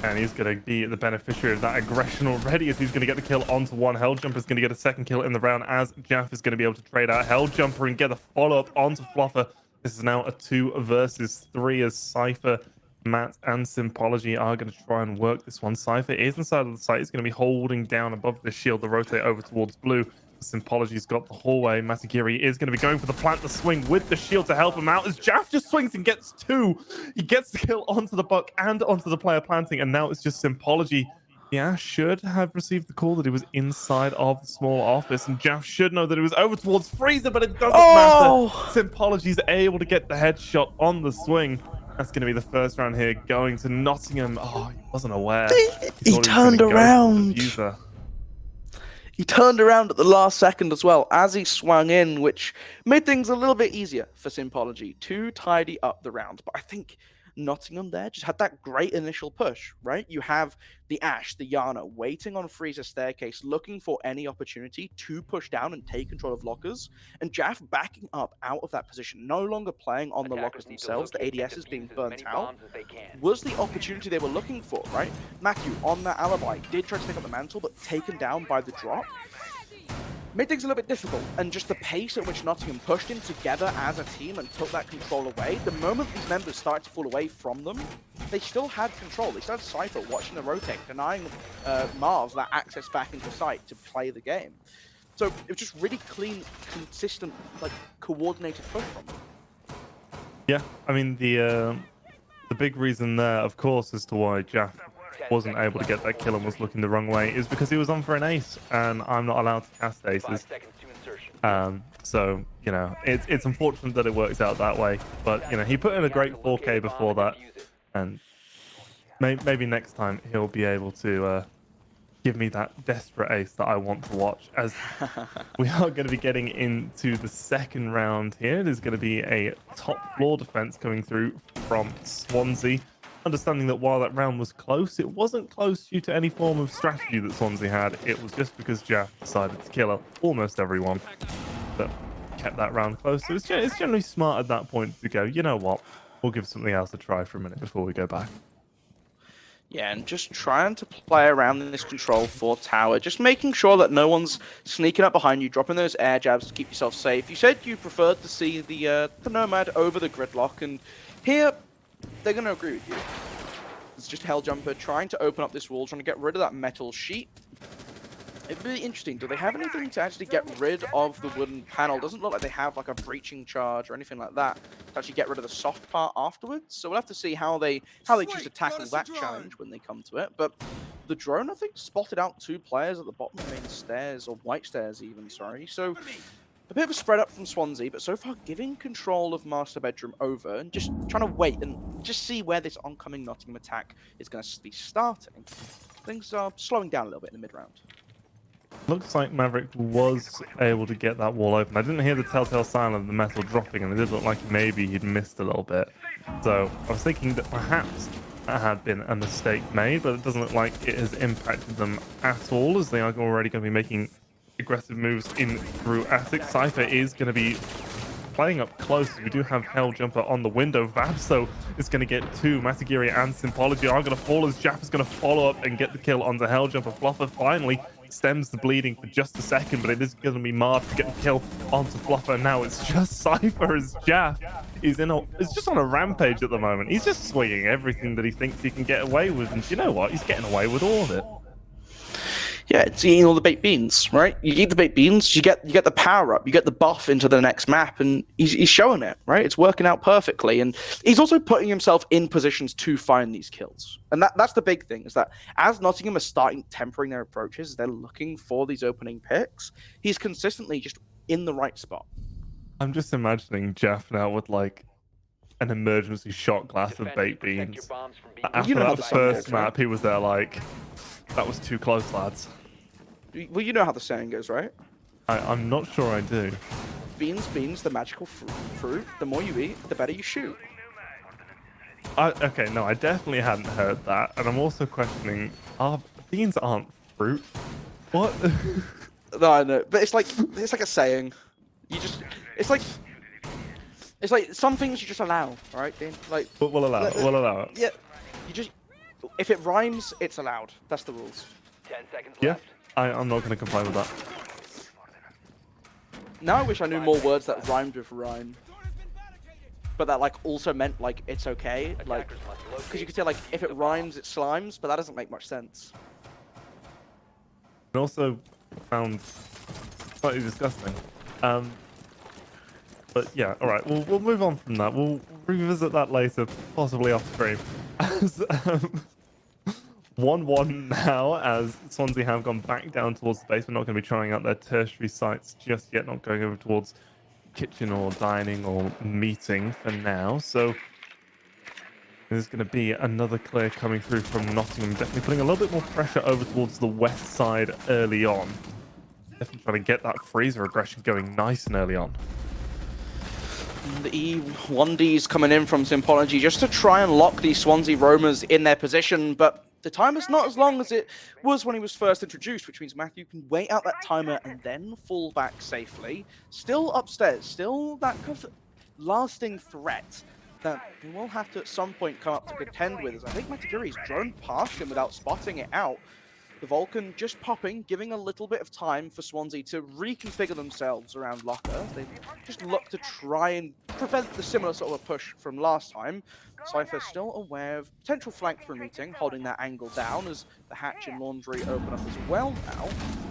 [SPEAKER 6] And he's going to be the beneficiary of that aggression already, as he's going to get the kill onto one. Helljumper's going to get a second kill in the round, as Jaff is going to be able to trade out Helljumper and get a follow-up onto Fluffer. This is now a 2 versus 3 as Cypher Matt and Sympology are going to try and work this one. Cypher is inside of the site. He's going to be holding down above the shield to rotate over towards blue. Sympology's got the hallway. Masagiri is going to be going for the plant the swing with the shield to help him out as Jaff just swings and gets two. He gets the kill onto the buck and onto the player planting, and now it's just Sympology. Yeah, should have received the call that he was inside of the small office, and Jaff should know that he was over towards Freezer, but it doesn't matter. Sympology's able to get the headshot on the swing. That's going to be the first round here, going to Nottingham. Oh, he wasn't aware.
[SPEAKER 5] He turned around. He turned around at the last second as well as he swung in, which made things a little bit easier for Sympology to tidy up the round. But I think Nottingham there just had that great initial push, right? You have the Ashe, the Yana, waiting on Freezer's staircase, looking for any opportunity to push down and take control of lockers, and Jaff backing up out of that position, no longer playing on the lockers themselves, the ADS is being burnt out, was the opportunity they were looking for, right? Matthew, on that alibi, did try to pick up the mantle, but taken down by the drop. Made things a little bit difficult, and just the pace at which Nottingham pushed in together as a team and took that control away, the moment these members started to fall away from them, they still had control. They still had Cypher watching the rotate, denying Marv that access back into site to play the game. So it was just really clean, consistent, like coordinated push from them.
[SPEAKER 6] Yeah, I mean the big reason there, of course, as to why Jaff wasn't able to get that kill and was looking the wrong way is because he was on for an ace, and I'm not allowed to cast aces. So, you know, it's unfortunate that it works out that way, but, you know, he put in a great 4K before that, and maybe next time he'll be able to give me that desperate ace that I want to watch, as we are going to be getting into the second round here. There's going to be a top floor defense coming through from Swansea. Understanding that while that round was close, it wasn't close due to any form of strategy that Swansea had. It was just because Jaff decided to kill almost everyone that kept that round close. So it's generally smart at that point to go, you know what, we'll give something else a try for a minute before we go back.
[SPEAKER 5] Yeah, and just trying to play around in this control for tower, just making sure that no one's sneaking up behind you, dropping those air jabs to keep yourself safe. You said you preferred to see the Nomad over the gridlock, and here they're going to agree with you. It's just Helljumper trying to open up this wall, trying to get rid of that metal sheet. It'd be interesting. Do they have anything to actually get rid of the wooden panel? Doesn't look like they have like a breaching charge or anything like that to actually get rid of the soft part afterwards. So we'll have to see how they choose to tackle that challenge when they come to it. But the drone, I think, spotted out two players at the bottom of the main stairs, or white stairs even, sorry. So a bit of a spread up from Swansea, but so far giving control of Master Bedroom over and just trying to wait and just see where this oncoming Nottingham attack is going to be starting. Things are slowing down a little bit in the mid-round.
[SPEAKER 6] Looks like Maverick was able to get that wall open. I didn't hear the telltale sign of the metal dropping, and it did look like maybe he'd missed a little bit. So I was thinking that perhaps that had been a mistake made, but it doesn't look like it has impacted them at all, as they are already going to be making aggressive moves in through Attic. Cypher is going to be playing up close. We do have Helljumper on the window. Vabso is going to get two. Masagiri and Sympology are going to fall as Jaff is going to follow up and get the kill onto Helljumper. Fluffer finally stems the bleeding for just a second, but it is going to be Marv to get the kill onto Fluffer. Now it's just Cypher as Jaff is just on a rampage at the moment. He's just swinging everything that he thinks he can get away with, and you know what? He's getting away with all of it.
[SPEAKER 5] Yeah, it's eating all the baked beans, right? You eat the baked beans, you get the power up, you get the buff into the next map, and he's showing it, right? It's working out perfectly, and he's also putting himself in positions to find these kills. And that's the big thing, is that as Nottingham are starting tempering their approaches, they're looking for these opening picks, he's consistently just in the right spot.
[SPEAKER 6] I'm just imagining Jaff now with like an emergency shot glass of baked beans. After that first map, he was there like, that was too close, lads.
[SPEAKER 5] Well, you know how the saying goes, right?
[SPEAKER 6] I'm not sure I do.
[SPEAKER 5] Beans, the magical fruit. The more you eat, the better you shoot.
[SPEAKER 6] Okay, no, I definitely hadn't heard that. And I'm also questioning, beans aren't fruit? What?
[SPEAKER 5] No, I know. But it's like a saying. It's like some things you just allow, right, Dean? Like,
[SPEAKER 6] we'll allow it.
[SPEAKER 5] Yeah, if it rhymes, it's allowed. That's the rules.
[SPEAKER 7] 10 seconds
[SPEAKER 6] yeah,
[SPEAKER 7] left.
[SPEAKER 6] I'm not going to comply with that.
[SPEAKER 5] Now I wish I knew more words that rhymed with rhyme. but that like also meant like it's okay, like because you could say like if it rhymes it slimes, but that doesn't make much sense.
[SPEAKER 6] And also found slightly disgusting. But yeah, all right, we'll move on from that. We'll revisit that later, possibly off stream. As 1-1 now, as Swansea have gone back down towards the base. We're not going to be trying out their tertiary sites just yet, not going over towards kitchen or dining or meeting for now. So there's going to be another clear coming through from Nottingham, definitely putting a little bit more pressure over towards the west side early on. Definitely trying to get that freezer aggression going nice and early on.
[SPEAKER 5] The E1Ds coming in from Sympology just to try and lock these Swansea roamers in their position, but the timer's not as long as it was when he was first introduced, which means Matthew can wait out that timer and then fall back safely. Still upstairs, still that kind of lasting threat that he will have to at some point come up to contend with, as I think Mataguri's drone past him without spotting it out. The Vulcan just popping, giving a little bit of time for Swansea to reconfigure themselves around Locker. They just look to try and prevent the similar sort of a push from last time. Cypher still aware of potential flank through meeting, holding that angle down as the hatch and laundry open up as well now.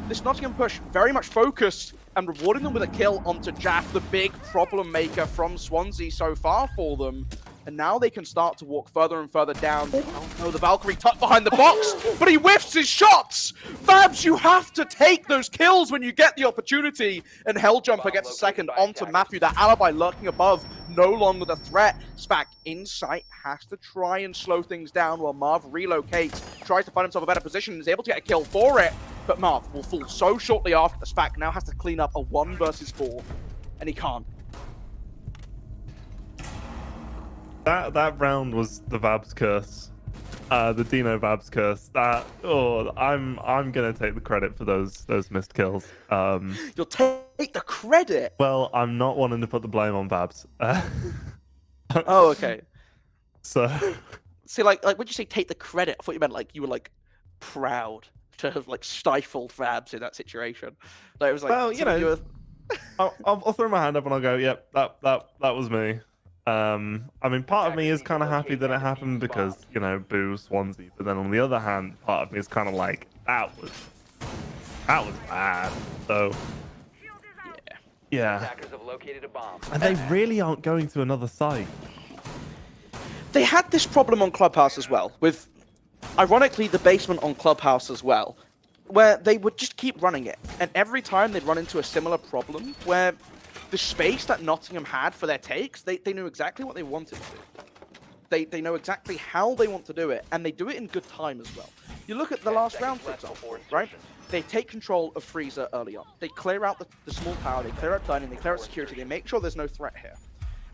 [SPEAKER 5] This Nottingham push very much focused and rewarding them with a kill onto Jaff, the big problem maker from Swansea so far for them. And now they can start to walk further and further down. Oh no, the Valkyrie tucked behind the box, but he whiffs his shots! Fabs, you have to take those kills when you get the opportunity. And Helljumper gets a second onto Matthew. That alibi lurking above, no longer the threat. Spack in sight has to try and slow things down while Marv relocates, tries to find himself a better position and is able to get a kill for it. But Marv will fall so shortly after. Spack now has to clean up a 1 versus 4, and he can't.
[SPEAKER 6] That round was the Vabs curse, the Dino Vabs curse. I'm gonna take the credit for those missed kills.
[SPEAKER 5] You'll take the credit.
[SPEAKER 6] Well, I'm not wanting to put the blame on Vabs.
[SPEAKER 5] Oh, okay.
[SPEAKER 6] So,
[SPEAKER 5] see, like when you say take the credit, I thought you meant like you were like proud to have like stifled Vabs in that situation. Like it was like,
[SPEAKER 6] well, you know, I'll throw my hand up and I'll go, yep, that was me. I mean, part of me is kind of happy that it happened because, you know, boo Swansea. But then on the other hand, part of me is kind of like, that was bad. So, yeah.
[SPEAKER 7] Attackers have located a bomb.
[SPEAKER 6] And they really aren't going to another site.
[SPEAKER 5] They had this problem on Clubhouse as well, with, ironically, the basement on Clubhouse as well, where they would just keep running it. And every time they'd run into a similar problem where the space that Nottingham had for their takes, they knew exactly what they wanted to do. They know exactly how they want to do it, and they do it in good time as well. You look at the last round, for example, right? They take control of Freezer early on. They clear out the small tower, they clear out dining, they clear out security, they make sure there's no threat here.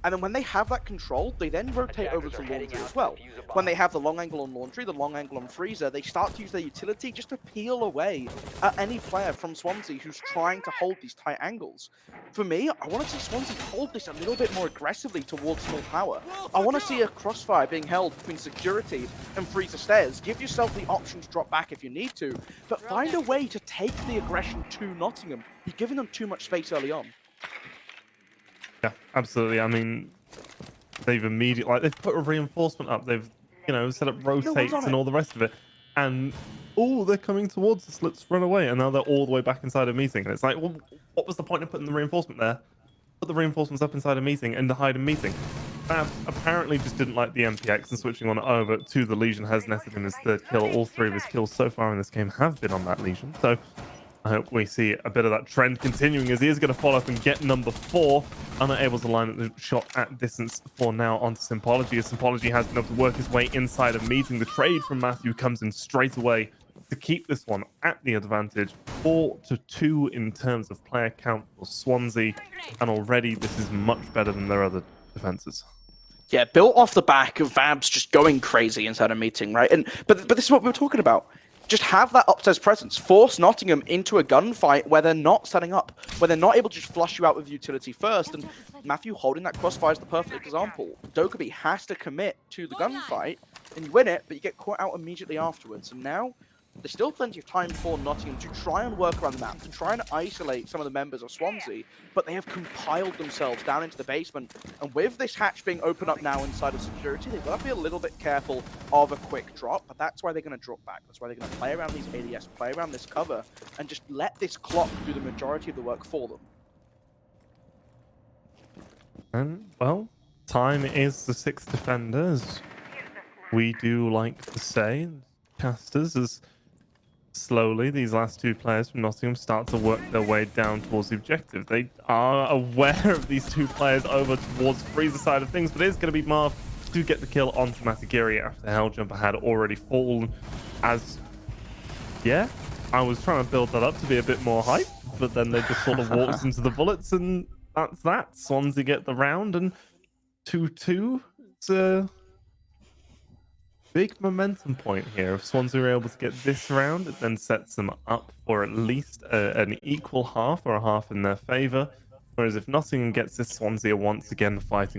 [SPEAKER 5] And then when they have that control, they then rotate over to laundry as well. When they have the long angle on laundry, the long angle on freezer, they start to use their utility just to peel away at any player from Swansea who's trying to hold these tight angles. For me, I want to see Swansea hold this a little bit more aggressively towards small power. I want to see a crossfire being held between security and freezer stairs. Give yourself the option to drop back if you need to, but find a way to take the aggression to Nottingham. You're giving them too much space early on.
[SPEAKER 6] Yeah, absolutely. I mean, they've they've put a reinforcement up. They've, you know, set up rotates and all the rest of it. And, oh, they're coming towards us. Let's run away. And now they're all the way back inside a meeting. And it's like, well, what was the point of putting the reinforcement there? Put the reinforcements up inside a meeting and hide a meeting. Fab apparently just didn't like the MPX and switching on over to the Legion has netted him his third kill. All 3 of his kills so far in this game have been on that Legion. So I hope we see a bit of that trend continuing as he is going to follow up and get number 4. Unable to line up the shot at distance for now onto Sympology, as Sympology has been able to work his way inside a meeting. The trade from Matthew comes in straight away to keep this one at the advantage. 4-2 in terms of player count for Swansea, and already this is much better than their other defenses.
[SPEAKER 5] Yeah, built off the back of Vabs just going crazy inside a meeting, right? But this is what we were talking about. Just have that upstairs presence. Force Nottingham into a gunfight where they're not setting up, where they're not able to just flush you out with utility first. And Matthew holding that crossfire is the perfect example. Dokkaebi has to commit to the gunfight, and you win it, but you get caught out immediately afterwards. And now there's still plenty of time for Nottingham to try and work around the map, to try and isolate some of the members of Swansea, but they have compiled themselves down into the basement. And with this hatch being opened up now inside of security, they've got to be a little bit careful of a quick drop, but that's why they're going to drop back. That's why they're going to play around these ADS, play around this cover, and just let this clock do the majority of the work for them.
[SPEAKER 6] And, well, time is the sixth defender, as we do like to say, casters, as slowly these last two players from Nottingham start to work their way down towards the objective. They are aware of these two players over towards Freezer side of things, but it is going to be Marv to get the kill onto Matagiri after Helljumper had already fallen. As, yeah, I was trying to build that up to be a bit more hype, but then they just sort of walks into the bullets, and that's that. Swansea get the round, and 2-2. It's a big momentum point here. If Swansea are able to get this round, it then sets them up for at least an equal half or a half in their favour. Whereas if Nottingham gets this, Swansea are once again fighting